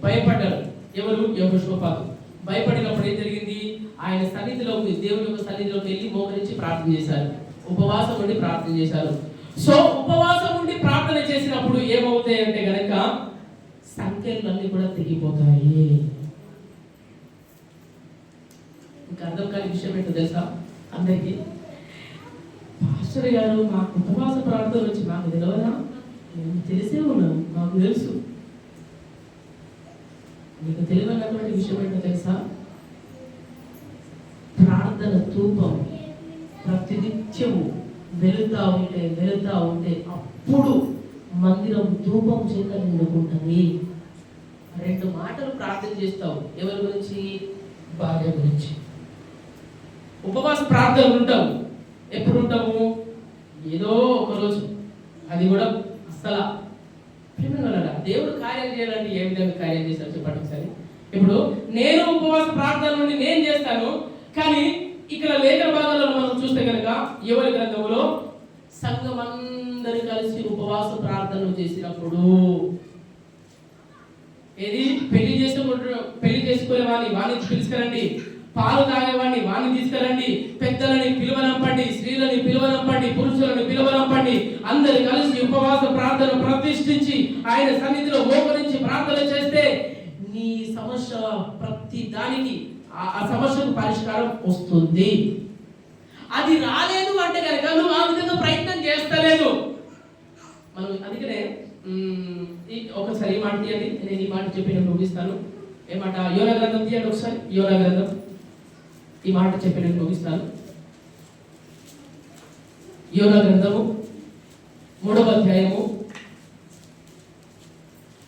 భయపడ్డారు. ఎవరు? యెహోషాపాతు. భయపడినప్పుడు ఏం జరిగింది? ఆయన సన్నిధిలోకి, దేవుని యొక్క సన్నిధిలోకి వెళ్ళి మోకరించి ప్రార్థన చేశారు. ఉపవాసం ఉండి ప్రార్థన చేశారు. సో ఉపవాసం ఉండి ప్రార్థన చేసినప్పుడు ఏమవుతాయి అంటే గనక సంఖ్యలన్నీ కూడా తెగిపోతాయి. ఇంకా అర్థం కాని విషయం ఏంటో తెలుసా అందరికీ? పాస్టర్ గారు మాకు ఉపవాస ప్రార్థన వచ్చి మాకు తెలియదా? నేను తెలిసే ఉన్నాను, మాకు తెలుసు. నీకు తెలియనటువంటి విషయం ఏంటో తెలుసా? ప్రార్థన ధూపం ప్రతినిత్యము వెళుతా ఉంటే అప్పుడు మందిరం ధూపం చేత నిండుకుంటుంది. 2 మాటలు ప్రార్థన చేస్తావు. ఎవరి గురించి? భార్య గురించి. ఉపవాస ప్రార్థనలు ఉంటావు. ఎప్పుడు ఉంటాము? ఏదో ఒకరోజు, అది కూడా అసలు దేవుడు కార్యం చేయాలంటే ఏ విధంగా కార్యం చేశారు చెప్పండి ఒకసారి. ఇప్పుడు నేను ఉపవాస ప్రార్థన నుండి నేను చేస్తాను, కానీ ఇక్కడ లేఖన భాగాలలో మనం చూస్తే కనుక యోవేలు గ్రంథంలో సంఘం అందరూ కలిసి ఉపవాస ప్రార్థనలు చేసినప్పుడు ఏది? పెళ్లి చేసుకునే వాడిని తీసుకురండి, పాలు తాగేవాడిని వాడిని తీసుకురండి, పెద్దలని పిలువనంపండి, స్త్రీలని పిలువనంపండి, పురుషులను పిలువనంపండి, అందరు కలిసి ఉపవాస ప్రార్థన ప్రతిష్ఠించి ఆయన సన్నిధిలో మోకరించి ప్రార్థన చేస్తే నీ సమస్య ప్రతి దానికి ఆ సమస్యకు పరిష్కారం వస్తుంది. అది రాలేదు అంటే కనుక నువ్వు ఆ విధంగా ప్రయత్నం చేస్తలేదు. మనం అందుకనే ఒకసారి ఈ మాట తీయండి, నేను ఈ మాట చెప్పి నేను ముగిస్తాను. ఏమాట? యోనా గ్రంథం తీయండి ఒకసారి. యోనా గ్రంథం ఈ మాట చెప్పి నేను ముగిస్తాను. యోనా గ్రంథము 3వ అధ్యాయము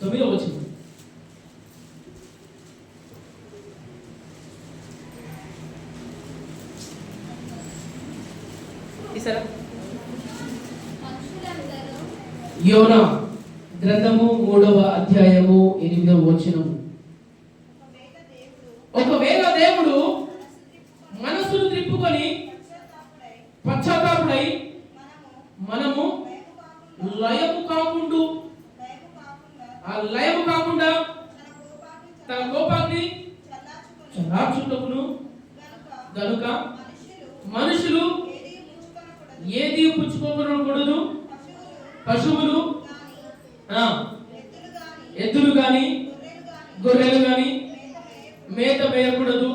9వ వచనం. యోనా గ్రంథము 3వ అధ్యాయము 8వ వచనం. ఒకవేళ దేవుడు మనసును త్రిప్పుకొని పశ్చాత్తాపుడై మనము లయము కాకుండా తన కోపాన్ని చల్లార్చుటకును గనుక మనుషులు ఏది పుచ్చుకోకూడదు, పశువులు, ఎద్దులు గాని గొర్రెలు గాని మేత వేయకూడదు,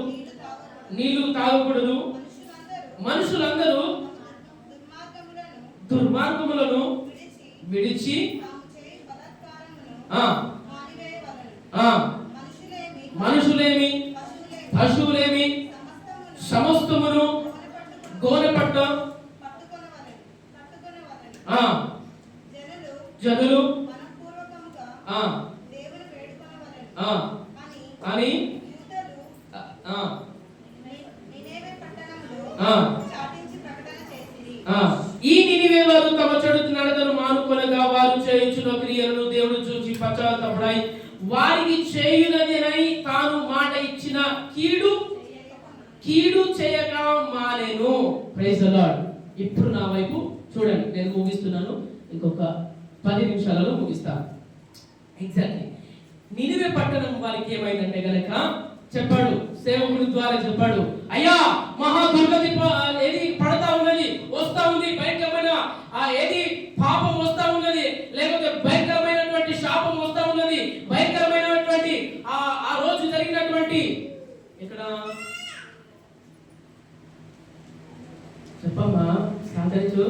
నీళ్లు తాగకూడదు. మనుషులందరూ దుర్మార్గములను విడిచి మనుషులేమి పశువులేమి సమస్తమును గోనెపట్ట చాటించి ప్రకటన చేసిరి. ఈ నినివే వారు తమ చెడు నడతను మానుకొనగా వారు చేయుచున్న క్రియలను దేవుడు చూచి పశ్చాత్తాపడై వారికి చేయునదేనై తాను మాట ఇచ్చిన కీడు చేయక మానేను. Praise the lord. ఇప్పుడు నా వైపు చూడండి, నేను ముగిస్తున్నాను, ఇంకొక 10 నిమిషాలలో ముగిస్తాను. ఎగ్జాక్ట్లీ నినివే పట్టణం వారికి ఏమైందంటే గనక చెప్పాడు, సేవకుడి ద్వారా చెప్పాడు, అయ్యా మహా దుర్గతి ఏది పడతా ఉన్నది, వస్తా ఉంది, భయంకరమైన ఏది పాపం వస్తా ఉన్నది, లేకపోతే భయంకరమైనటువంటి శాపం వస్తా ఉన్నది, భయంకరమైనటువంటి ఆ రోజు జరిగినటువంటి ఇక్కడ చెప్పమ్మా సహకరించు.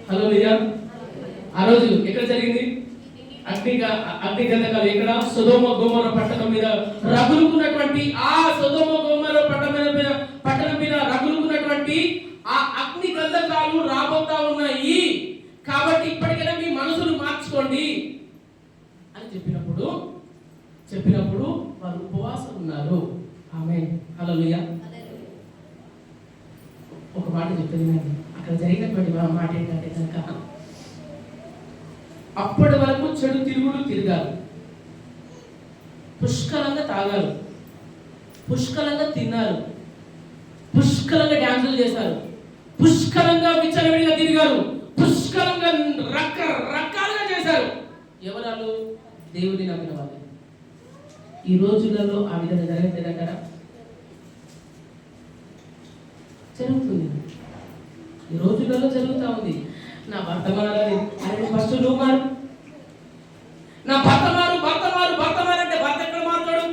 హల్లెలూయా. ఆ రోజు ఎక్కడ జరిగింది? అగ్ని గంధకాలు ఎక్కడ? సొదొమ గొమొర్రా పట్టణం మీద రగులుకున్నటువంటి ఆ సొదొమ గొమొర్రా పట్టణం మీద రగులుకున్నటువంటి ఆ అగ్ని గంధకాలు రాబోతా ఉన్నాయి. కాబట్టి ఇప్పటికైనా మీ మనసును మార్చుకోండి అని చెప్పినప్పుడు వారు ఉపవాసం ఉన్నారు. ఆమేన్. హల్లెలూయా. ఒక మాట చెప్తాను, అక్కడ జరిగినటువంటి మాట ఏంటంటే కనుక అప్పటి వరకు చెడు తిరిగారు, పుష్కలంగా తాగారు, పుష్కలంగా తిన్నారు, పుష్కలంగా డ్యాన్సులు చేశారు, పుష్కలంగా విచ్చలవిడిగా తిరిగారు, పుష్కలంగా రకరకాలుగా చేశారు. ఎవరు? దేవుని నమ్మిన వాళ్ళు. ఈ రోజులలో ఆ విధంగా జరగలేదంటారా? జరుగుతుంది, ఈ రోజులలో జరుగుతూ ఉంది. నా భర్త మారాలి, అరే ఫస్ట్ నువ్వు మారు. నా భర్త మారంటే భర్త ఎక్కడ మారుతాడు?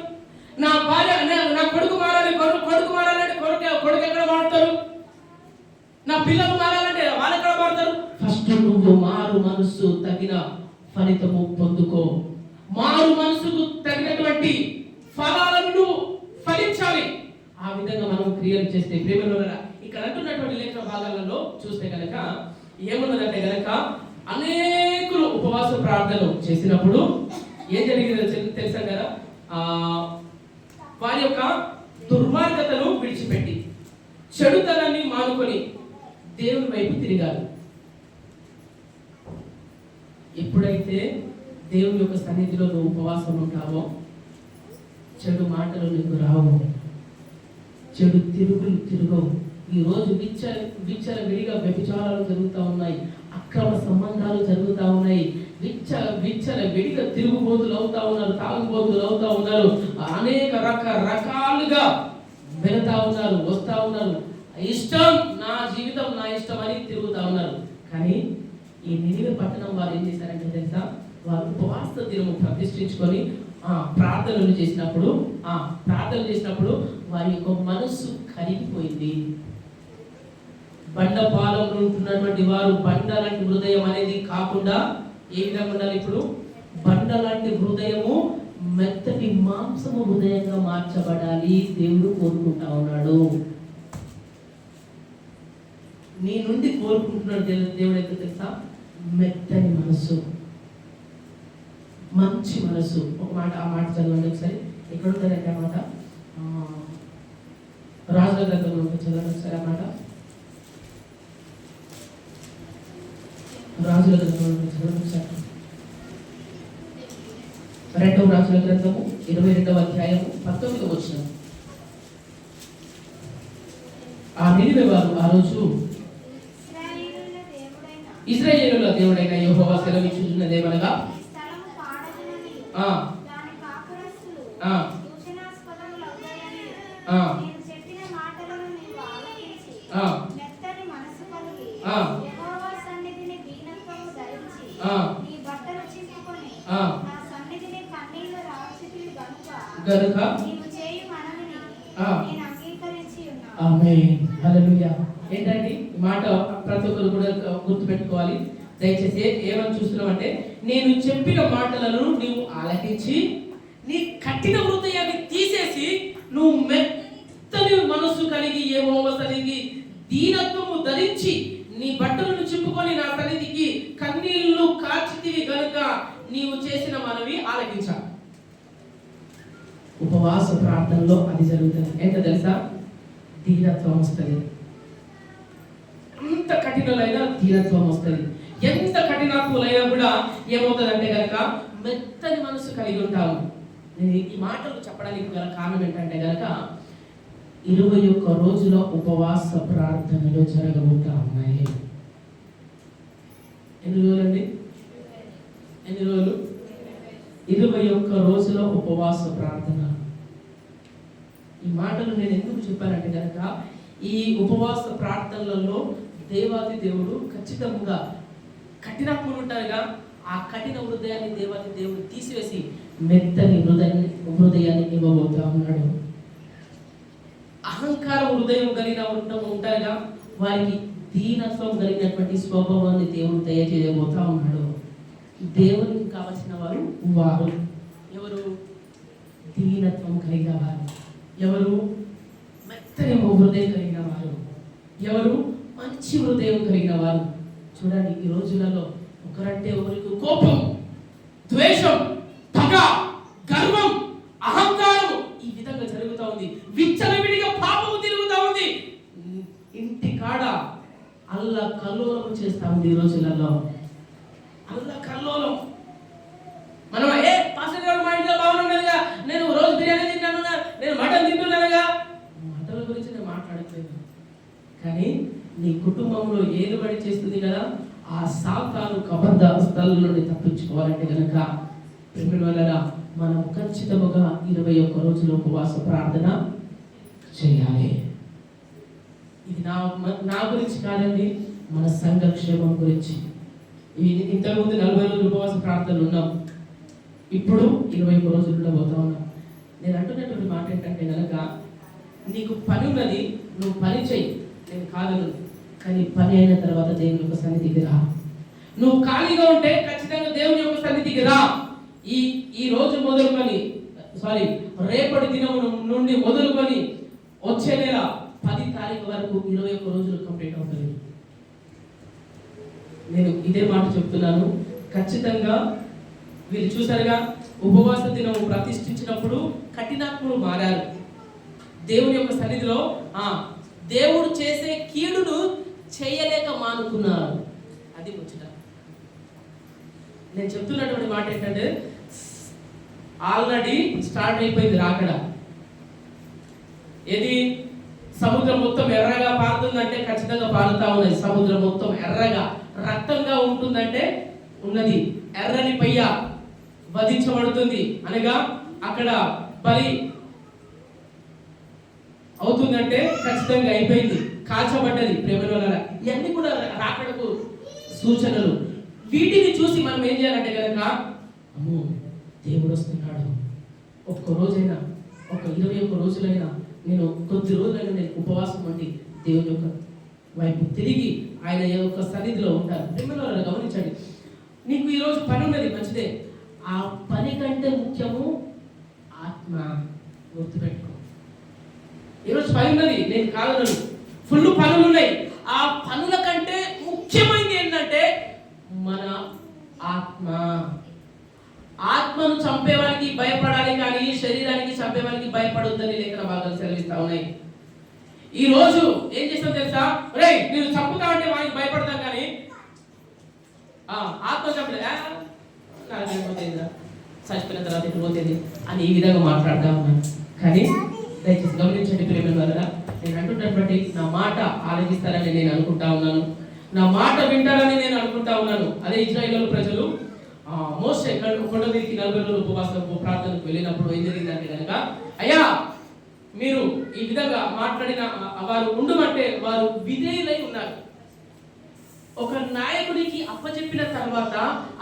నా భార్య నా కొడుకు మారాలి, కొడుకు మారాలంటే కొడుకు ఎక్కడ మారుతారు? నా పిల్లలు మారాలంటే వాళ్ళు ఎక్కడ మారుతారు? ఫస్ట్ నువ్వు మారు మనసు తగిన ఫలితము పొందుకో. మారు మనసుకు తగినటువంటి ఫలాలను ఫలించాలి. ఆ విధంగా మనం క్రియలు చేస్తే ప్రేమలో ఇక్కడ అంటున్నటువంటి లేఖన భాగాలలో చూస్తే కనుక ఏమున్నదంటే కనుక అనేకులు ఉపవాస ప్రార్థనలు చేసినప్పుడు ఏం జరిగిందో తెలుసా కదా? వారి యొక్క దుర్మార్గతను విడిచిపెట్టి చెడుతనాన్ని మానుకొని దేవుని వైపు తిరిగారు. ఎప్పుడైతే దేవుని యొక్క సన్నిధిలో నువ్వు ఉపవాసం ఉంటావో చెడు మాటలు నీకు రావు, చెడు తిరుగువు. ఈ రోజు విచ్చల విడిగా వ్యభిచారాలు జరుగుతూ ఉన్నాయి, అక్రమ సంబంధాలు జరుగుతూ ఉన్నాయి, విచ్చల విడిగా తిరుగుబోతులు అవుతా ఉన్నారు, తాగుబోతులు అవుతా ఉన్నారు, అనేక రకాలుగా వెళతా ఉన్నారు, వస్తా ఉన్నారు. ఇష్టం, నా జీవితం నా ఇష్టం అని తిరుగుతా ఉన్నారు. కానీ ఈ నినివే పట్టణం వారు ఏం చేశారంటే తెలుసా? వారు ఉపవాస దినము ప్రతిష్ఠించుకొని ప్రార్థనలు చేసినప్పుడు వారి యొక్క మనస్సు కరిగిపోయింది. బండపాలంలో ఉంటున్నటువంటి వారు బండ లాంటి హృదయం అనేది కాకుండా ఏ విధంగా ఉండాలి? ఇప్పుడు బండ లాంటి హృదయము మెత్తటి మాంసము హృదయంగా మార్చబడాలి. దేవుడు కోరుకుంటా ఉన్నాడు. నీ నుండి కోరుకుంటున్నాడు దేవుడు అయితే తెలుసా? మెత్తని మనసు, మంచి మనసు. ఒక మాట, ఆ మాట చదవండి ఒకసారి. ఎక్కడ ఉంటుందంటే ఆ మాట రాజుల గ్రంథంలో చదవండి ఒకసారి. ఆ మాట రాజుల గ్రంథంలో చదవండి ఒకసారి. 2వ రాజుల గ్రంథము 22వ అధ్యాయము 19వ వచనం. ఆ నినివే వారు ఆ రోజు ఇశ్రాయేలుల దేవుడైన యెహోవా సెలవిచ్చుచున్నదేమనగా గనుక ఆమేన్. హల్లెలూయా. ఏంటండి ఈ మాట? ప్రతి ఒక్కరు కూడా గుర్తుపెట్టుకోవాలి. దయచేసి ఏమని చూస్తున్నామంటే, నేను చెప్పిన మాటలను నీవు ఆలకించి నీ కఠిన హృదయాన్ని తీసేసి నువ్వు మెత్తని మనసు కలిగి యెహోవా సన్నిధికి దీనత్వము ధరించి నీ బట్టలను చింపుకొని నా సన్నిధికి కన్నీళ్లు కార్చితివి గనుక నీవు చేసిన మనవి ఆలకించాలి. ఉపవాస ప్రార్థనలో అది జరుగుతుంది. ఎంత తెలుసా? దీనత్వం వస్తుంది. కఠినులైనా దీనత్వం వస్తుంది. ఎంత కఠినాత్ములైనా కూడా ఏమవుతుందంటే కనుక మెత్తని మనసు కలిగి ఉంటాము. నేను ఈ మాటలు చెప్పడానికి గల కారణం ఏంటంటే కనుక 21 రోజుల ఉపవాస ప్రార్థనలు జరగబోతా ఉన్నాయి. ఎన్ని రోజులండి? ఎన్ని రోజులు? 21 రోజుల ఉపవాస ప్రార్థన. ఈ మాటలు నేను ఎందుకు చెప్పానంటే కనుక ఈ ఉపవాస ప్రార్థనలలో దేవాది దేవుడు ఖచ్చితంగా కఠినాత్ములు ఉంటారుగా, ఆ కఠిన హృదయాన్ని దేవాది దేవుడు తీసివేసి మెత్తని హృదయాన్ని ఇవ్వబోతా ఉన్నాడు. అహంకారం హృదయం కలిగిన ఉంటారుగా, వారికి దీనత్వం కలిగినటువంటి స్వభావాన్ని దేవుడు దయచేయబోతా ఉన్నాడు. దేవునికి కావలసిన వారు ఎవరు? దీనత్వం కలిగిన వారు. ఎవరు? మెత్తని హృదయం కలిగిన వారు. ఎవరు? మంచి హృదయం కలిగిన వారు. చూడండి, ఈ రోజులలో ఒకరంటే ఒకరికి కోపం, ద్వేషం, పగ, గర్వం, అహంకారం ఈ విధంగా జరుగుతూ ఉంది. విచ్చలవిడిగా పాపము తిరుగుతూ ఉంది. ఇంటి కాడ అల్ల కల్లోలం చేస్తా ఉంది ఈ రోజులలో. అల్ల కల్లోలం. మనం పాస్టర్ గారు మా ఇంట్లో బాగున్నదిగా, నేను రోజు బిర్యానీ తింటానుగా, నేను మటన్ తింటున్నానుగా. మటన్ గురించి నేను మాట్లాడట్లేదు, కానీ నీ కుటుంబంలో ఏలుబడి చేస్తుంది కదా, ఆ సాతాను కబర్దాల నుండి తప్పించుకోవాలంటే కనుక ప్రేమ వలన మనం ఖచ్చితంగా 21 రోజుల ఉపవాస ప్రార్థన చేయాలి. ఇది నా గురించి కాదండి, మన సంఘక్షేమం గురించి. ఇంతకుముందు 40 రోజులు ఉపవాస ప్రార్థనలు ఉన్నాం, ఇప్పుడు 21 రోజులు ఉండబోతా ఉన్నాం. నేను అంటున్నటువంటి మాట ఏంటంటే కనుక నీకు పని ఉన్నది, నువ్వు పని చెయ్యి, నేను కాదను, కానీ పని అయిన తర్వాత దేవుని యొక్క సన్నిధికి రా. నువ్వు ఖాళీగా ఉంటే ఖచ్చితంగా దేవుని యొక్క సన్నిధికి రా. ఈ రోజు మొదలుకొని రేపటి దినం నుండి మొదలుకొని వచ్చే నెల 10 తారీఖు వరకు 21 రోజులు కంప్లీట్ అవుతుంది. నేను ఇదే మాట చెప్తున్నాను. ఖచ్చితంగా వీళ్ళు చూసారుగా, ఉపవాస దినం ప్రతిష్ఠించినప్పుడు కఠినాత్ములు మారారు. దేవుని యొక్క సన్నిధిలో దేవుడు చేసే కీడును చేయలేక మానుకున్నారు. అది ముచ్చట. నేను చెప్తున్నటువంటి మాట ఏంటంటే ఆల్రెడీ స్టార్ట్ అయిపోయింది రాకడ. ఏది? సముద్రం మొత్తం ఎర్రగా పారుతుందంటే ఖచ్చితంగా పారుతా ఉన్నది. సముద్రం మొత్తం ఎర్రగా రక్తంగా ఉంటుందంటే ఉన్నది. ఎర్రని పయ్య వధించబడుతుంది అనగా అక్కడ బలి అవుతుందంటే ఖచ్చితంగా అయిపోయింది, కాల్చబడ్డది. ప్రేమల వలన ఇవన్నీ కూడా రాకడకు సూచనలు. వీటిని చూసి మనం ఏం చేయాలంటే కనుక అమ్మో దేవుడు వస్తున్నాడు, ఒక్క రోజైనా, ఒక 21 రోజులైనా, నేను కొద్ది రోజులైనా నేను ఉపవాసం వంటి దేవుని యొక్క వైపు తిరిగి ఆయన యొక్క సన్నిధిలో ఉంటాను. ప్రేమల వలన గమనించండి, నీకు ఈరోజు పని ఉన్నది, మంచిదే. ఆ పని కంటే ముఖ్యము ఆత్మ. గుర్తుపెట్టుకో, ఈరోజు పని ఉన్నది, నేను కాదనను, ఫుల్ పనులు ఉన్నాయి. ఆ పనుల కంటే ముఖ్యమైనది ఏంటంటే మన ఆత్మ. ఆత్మను చంపేవారికి భయపడాలి, కానీ శరీరానికి చంపేవారికి భయపడొద్దని లేఖన భాగాలు సెలవిస్తా ఉన్నాయి. ఈ రోజు ఏం చేస్తాం తెలుసా? రే నేను చంపుతా అంటే వానికి భయపడతాం, కానీ ఆత్మ చంపలే చచ్చిపోయిన తర్వాత ఎక్కడ పోతుంది అని ఈ విధంగా మాట్లాడుతూ ఉన్నాను. కానీ దయచేసి గమనించండి ప్రేమ వలన, నేను అంటున్నటువంటి నా మాట ఆలోచిస్తారని నేను అనుకుంటా ఉన్నాను, నా మాట వింటారని నేను అనుకుంటా ఉన్నాను. అదే ఇజ్రాయేలు ప్రజలు మోషే కొండ మీదకి 40 రోజులు ఉపవాస ప్రార్థనకు వెళ్ళినప్పుడు ఏం జరిగిందంటే కనుక, అయ్యా మీరు ఈ విధంగా మాట్లాడిన వారు ఉండమంటే వారు విధేయులై ఉన్నారు. ఒక నాయకునికి అప్పచెప్పిన తర్వాత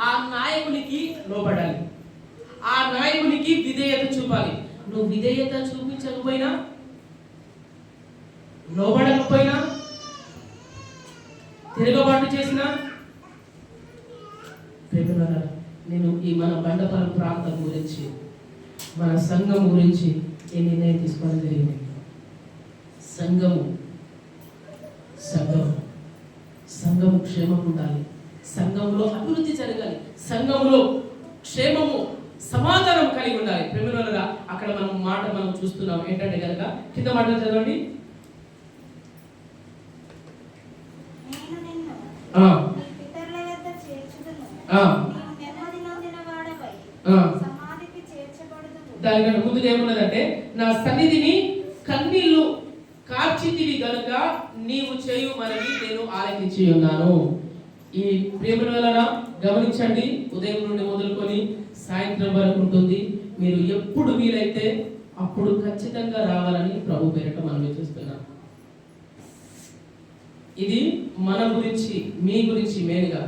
ఆ నాయకునికి లోబడాలి, ఆ నాయకునికి విధేయత చూపాలి. నువ్వు విధేయత చూపించకపోయినా, లోబడకపోయినా, తిరగబాటు చేసినా, నేను ఈ మన బండపల్లి ప్రాంతం గురించి, మన సంఘం గురించి ఏ నిర్ణయం తీసుకోవడం జరిగింది. సంఘము క్షేమం ఉండాలి, సంఘంలో అభివృద్ధి జరగాలి, సంఘంలో క్షేమము సమాధానం కలిగి ఉండాలి. ప్రేమనులారా, అక్కడ మనం చూస్తున్నాం ఏంటంటే కనుక కింద మాటలు చదవండి. ఆ, నీ పితరుల యొద్ద చేర్చుదును. ఆ, నీవు నెమ్మది నొందిన వాడవై ఆ. సమాధికి చేర్చబడుదువు. దానికంటే ముందు ఏమున్నదంటే, నా సన్నిధిని కన్నీళ్లు కార్చితివి గనుక నీవు చేయు మనవి నేను ఆలకించి ఉన్నాను. ఈ ప్రేమ వలన గమనించండి, ఉదయం నుండి మొదలుకొని సాయంత్రం వరకు ఉంటుంది. మీరు ఎప్పుడు వీలైతే అప్పుడు ఖచ్చితంగా రావాలని ప్రభు పేరిట మనం చూస్తున్నాం. ఇది మన గురించి, మీ గురించి, మెయిన్గా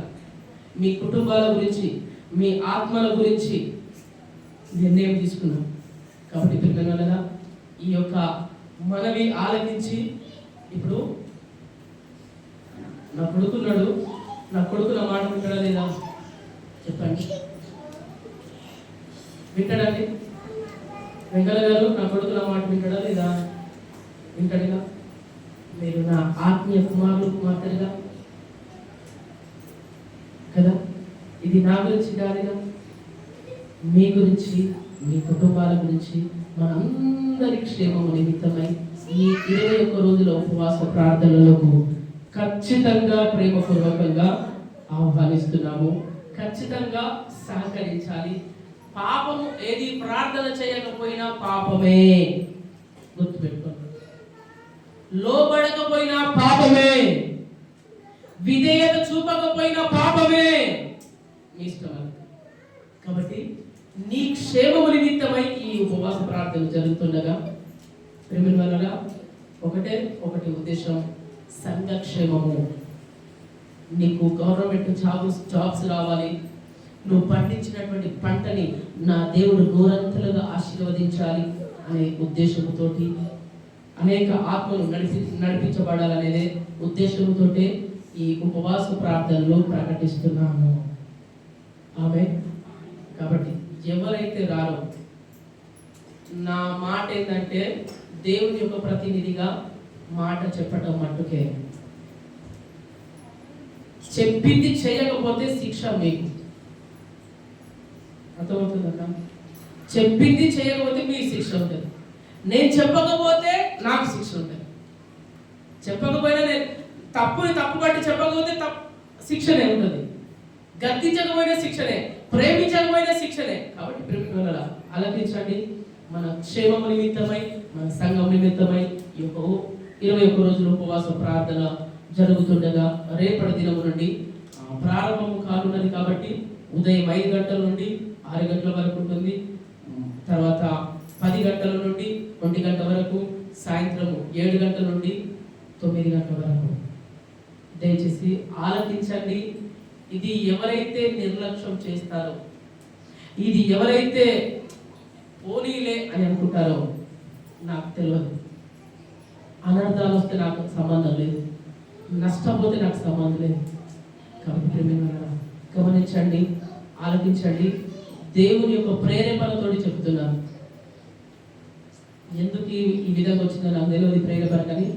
మీ కుటుంబాల గురించి, మీ ఆత్మల గురించి నిర్ణయం తీసుకున్నాం. కాబట్టి పిల్లల ఈ యొక్క మనవి ఆలకించి, ఇప్పుడు నా కొడుకున్నాడు, నా కొడుకు నా మాట వింటాడా లేదా చెప్పండి. వింటాడండి? వెంకన్న గారు, నా కొడుకు నా మాట వింటాడా లేదా? వింటాడుగా. మీరు నా ఆత్మీయ కుమారులు కుమార్తెలుగా కదా. ఇది నా గురించి కాదుగా, మీ గురించి, మీ కుటుంబాల గురించి, మనందరి క్షేమము నిమిత్తమై ఈ 21 రోజుల ఉపవాస ప్రార్థనలకు ఖచ్చితంగా ప్రేమపూర్వకంగా ఆహ్వానిస్తున్నాము. ఖచ్చితంగా సహకరించాలి. పాపము ఏది ప్రార్థన చేయకపోయినా పాపమే, గుర్తుపెట్టుకోండి. లోబడకపోయినా పాపమే, విధేయత చూపకపోయినా పాపమే, మీ ఇష్టం. కాబట్టి నీ క్షేమము నిమిత్తమై ఈ ఉపవాస ప్రార్థన జరుగుతుండగా ప్రేమిల వలన ఒకటి ఉద్దేశం, సంఘక్షేమము. నీకు గవర్నమెంట్ జాబ్స్ రావాలి, నువ్వు పండించినటువంటి పంటని నా దేవుడు నూరంతలుగా ఆశీర్వదించాలి అనే ఉద్దేశంతో, అనేక ఆత్మలు నడిపించబడాలనేదే ఉద్దేశంతో ఈ ఉపవాస ప్రార్థనలు ప్రకటిస్తున్నాము. ఆమె. కాబట్టి ఎవరైతే రారో, నా మాట ఏంటంటే దేవుని యొక్క ప్రతినిధిగా మాట చెప్పటం మట్టుకే. చెప్పింది చేయకపోతే శిక్ష మీకు. అర్థమవుతుందా? చెప్పింది చేయకపోతే మీ శిక్ష ఉంటుంది. నేను చెప్పకపోతే నాకు శిక్ష ఉంటుంది. చెప్పకపోయినా నేను తప్పు బట్టి చెప్పకపోతే శిక్షనే ఉంటుంది. గద్దించకపోయినా శిక్షనే, ప్రేమించకపోయినా శిక్షనే. కాబట్టి ప్రేమికుల ఆలకించండి. మన క్షేమము నిమిత్తమై, మన సంఘం నిమిత్తమై ఈ యొక్క 21 రోజుల ఉపవాస ప్రార్థన జరుగుతుండగా రేపటి దినము నుండి ప్రారంభము కానున్నది. కాబట్టి ఉదయం 5 గంటల నుండి 6 గంటల వరకు ఉంటుంది. తర్వాత 10 గంటల నుండి 1 గంట వరకు, సాయంత్రం 7 గంటల నుండి 9 గంటల వరకు. దయచేసి ఆలకించండి. ఇది ఎవరైతే నిర్లక్ష్యం చేస్తారో, ఇది ఎవరైతే పోనీలే అని అనుకుంటారో, నాకు తెలియదు. అనర్థాలు వస్తే నాకు సంబంధం లేదు, నష్టపోతే నాకు సంబంధం లేదు. కాబట్టి ప్రేమికులారా గమనించండి, ఆలకించండి. దేవుని యొక్క ప్రేరేపణతో చెప్తున్నాను. ఎందుకు ఈ విధంగా వచ్చిందో నాకు తెలియదు ప్రేరేపణ, కానీ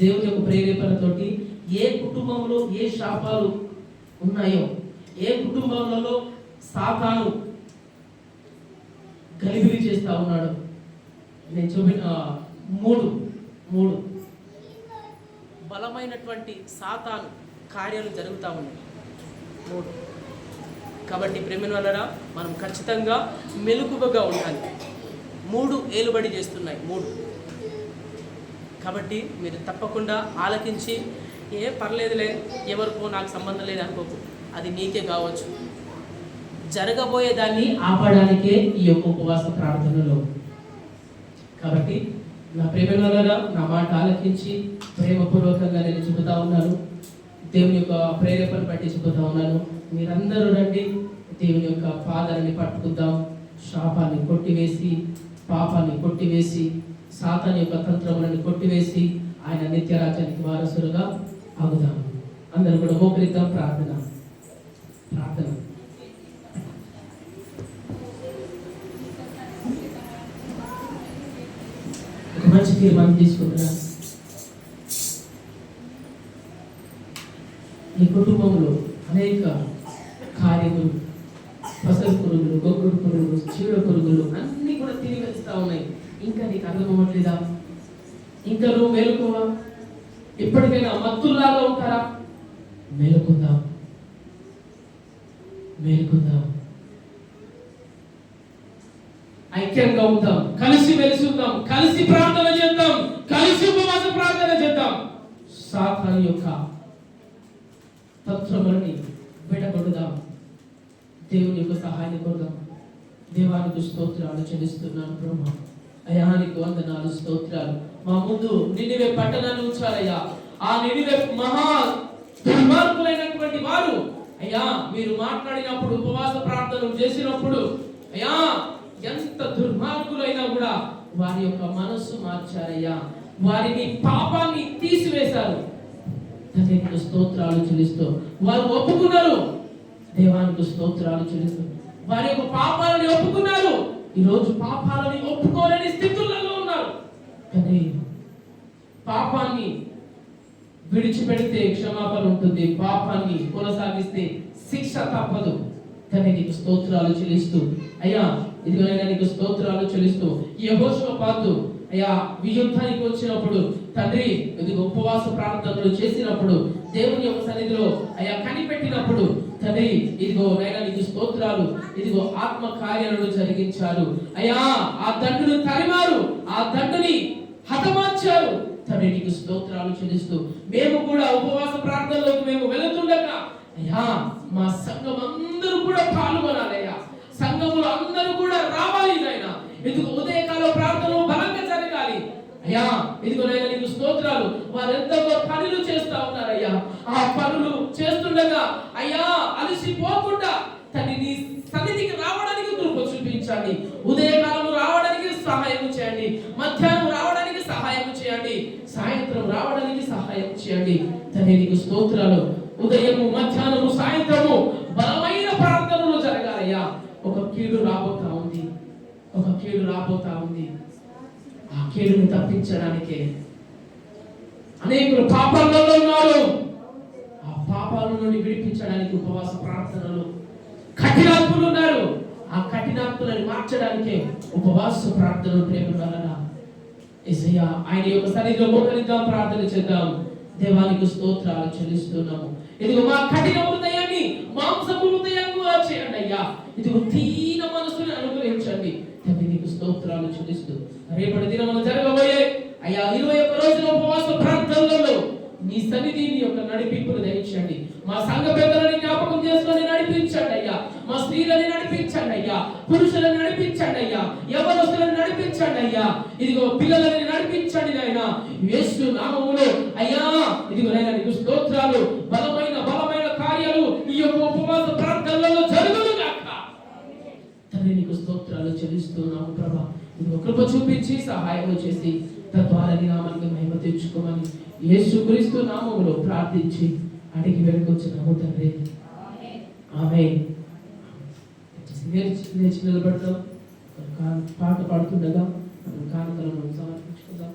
దేవుని యొక్క ప్రేరేపణతోటి ఏ కుటుంబంలో ఏ శాపాలు ఉన్నాయో, ఏ కుటుంబాలలో సాతాను గలిబిలి చేస్తా ఉన్నాడు, నేను చూపిన మూడు బలమైనటువంటి సాతాను కార్యాలు జరుగుతూ ఉన్నాయి. 3. కాబట్టి ప్రేమిన వలన మనం ఖచ్చితంగా మెలకువగా ఉండాలి. 3 ఏలుబడి చేస్తున్నాయి. 3. కాబట్టి మీరు తప్పకుండా ఆలకించి, పర్లేదులే, ఎవరికో నాకు సంబంధం లేదు అనుకోకు, అది నీకే కావచ్చు. జరగబోయేదాన్ని ఆపడానికే ఈ యొక్క ఉపవాస ప్రార్థనలో. కాబట్టి నా ప్రేమ వలన నా మాట ఆలకించి ప్రేమపూర్వకంగా నేను చెబుతా ఉన్నాను. దేవుని యొక్క ప్రేరేపణ బట్టి చెబుతా ఉన్నాను. మీరందరూ రండి, దేవుని యొక్క పాదాలని పట్టుకుందాం. శాపాన్ని కొట్టివేసి, పాపాన్ని కొట్టివేసి, సాతాను యొక్క తంత్రములను కొట్టివేసి ఆయన నిత్యరాజ్యానికి వారసులుగా అవుదాం. అందరూ కూడా మోకరిద్దాం. ప్రార్థన. ఒక మంచి తీర్మానం తీసుకుంటున్నా. ఈ కుటుంబంలో అనేక కార్యములు, పసరు పురుగులు, గొగ్గుడు పురుగులు, చీడ పురుగులు అన్నీ కూడా తిరిగి వెళ్తా ఉన్నాయి. ఇంకా నీకు అర్థం అవ్వట్లేదా? ఇంకా నువ్వు మేలుకోవా? ఇప్పటికైనా మత్తుల్లాగా ఉంటారా? మేలుకుందాం, మేలుకుందాం, ఐక్యంగా ఉందాం, కలిసి మెలిసి ఉందాం, కలిసి ప్రార్థన చేద్దాం, కలిసి ఉపవాస ప్రార్థన చేద్దాం. సాతాను యొక్క తత్వములని విడగొడదాం, దేవుని యొక్క సహాయాన్ని కోరుదాం. దేవానికి స్తోత్రాలు చెల్లిస్తున్నాను బ్రహ్మ. అయానికి వందనాలు, స్తోత్రాలు. మా ముందు నినివే పట్టణాన్ని ఉంచారయ్యా. ఆ నినివే మహా దుర్మార్గులైనటువంటి వారు అయ్యా, మీరు మాట్లాడినప్పుడు, ఉపవాస ప్రార్థనలు చేసినప్పుడు అయ్యా, ఎంత దుర్మార్గులైనా కూడా వారి యొక్క మనస్సు మార్చారయ్యా. వారిని పాపాన్ని తీసివేశారు. తండ్రికి స్తోత్రాలు చెల్లిస్తూ వారు ఒప్పుకున్నారు. దేవానికి స్తోత్రాలు చెల్లిస్తూ వారి యొక్క పాపాలని ఒప్పుకున్నారు. ఈరోజు పాపాలని ఒప్పుకోలేని స్థితులలో ఉన్నారు. కానీ పాపాన్ని విడిచిపెడితే క్షమాపణ ఉంటుంది, పాపాన్ని కొనసాగిస్తే శిక్ష తప్పదు. కానీ నీకు స్తోత్రాలు చెల్లిస్తూ అయ్యా, ఇదిగోనైనా నీకు స్తోత్రాలు చెల్లిస్తూ యెహోషాపాతు అయ్యా యుద్ధానికి వచ్చినప్పుడు తండ్రి ఇదిగో ఉపవాస ప్రార్థనలు చేసినప్పుడు దేవుని యొక్క సన్నిధిలో అయ్యా కనిపెట్టినప్పుడు తండ్రి ఇదిగో నైనా నీకు స్తోత్రాలు, ఇదిగో ఆత్మ కార్యాలను జరిగించారు అయ్యా. ఆ దండును తరిమారు, ఆ దండుని హతమార్చారు. తండ్రి నీకు స్తోత్రాలు చెల్లిస్తూ మేము కూడా ఉపవాస ప్రార్థనలోకి మేము వెళుతుండగా అయ్యా, మా సంఘం అందరూ కూడా పాల్గొనాలయ్యా. సంఘములో అందరూ కూడా రావాలి నాయన. ఎందుకు ఉదయకాల ప్రార్థనలు బలంగా జరగాలి అయ్యా. ఇదిగో నాయన నీకు స్తోత్రాలు. వారు ఎంతో పనులు చేస్తా ఉన్నారయ్యా. ఆ పనులు చేస్తుండగా అయ్యా అలసిపోకుండా తండ్రి నీ సన్నిధికి రావడానికి కృప చూపించండి. ఉదయకాలం రావడానికి సహాయం చేయండి, మధ్యాహ్నం రావడానికి సహాయం చేయండి, సాయంత్రం రావడానికి సహాయం చేయండి. తండ్రి నీకు స్తోత్రాలు. ఉదయము, మధ్యాహ్నము, సాయంత్రము బలమైన ప్రార్థనలు జరగాలయ్యా. ఒక కీడు రాబోతా ఉంది, ఒక కీడు రాబోతా ఉంది. ఆ కీడును తప్పించడానికే అనేకులు పాపాలలో ఉన్నారు. ఆ పాపాల నుండి విడిపించడానికి ఉపవాస ప్రార్థనలు. కఠినాత్ములు ఉన్నారు, ఆ కఠినాత్ములను మార్చడానికే ఉపవాస ప్రార్థనలు. ప్రేమ వలన యేసయ్యా ఆయన యొక్క సన్నిధిలో మోకరిద్దాం, ప్రార్థన చేద్దాం. దేవానికి స్తోత్రాలు చెల్లిస్తున్నాము. ఇదిగో మా కఠిన హృదయాన్ని మాంసపు హృదయంగా చేయండి అయ్యా. ఇదిగో దీన మనసుని అనుగ్రహించండి. తండ్రి నీకు స్తోత్రాలు చెల్లిస్తూ రేపటి దినమున జరగబోయే అయ్యా 21 రోజుల ఉపవాస ప్రార్థనలలో నీ సన్నిధి నీ యొక్క నడిపింపును దయచేయండి. మా సంఘ పెద్దలని జ్ఞాపకం చేసుకొని నడిపించండి అయ్యా. మా స్త్రీలని నడిపించండి అయ్యా, పురుషులను నడిపించండి అయ్యా, యవనస్తులను నడిపించండి అయ్యా. ఇదిగో పిల్లలని నడిపించండి నాయన యేసు నామములో అయ్యా. ఇదిగో నాయన నీకు స్తోత్రాలు. బలమైన కార్యాలు ఈ యొక్క ఉపవాస ప్రార్థనలలో జరుగును గాక. తండ్రి నీకు స్తోత్రాలు చెల్లిస్తున్నాము ప్రభా. ఇదిగో కృప చూపించి సహాయం చేసి తద్వారా నీ నామానికి మహిమ తెచ్చుకోమని యేసుక్రీస్తు నామములో ప్రార్థించి అడిగి వేడుకొచ్చున్నాము తండ్రి. ఆమేన్. నిలబడతాం. పాట పాడుతుండగా కానుకలను సమర్పించుకుందాం.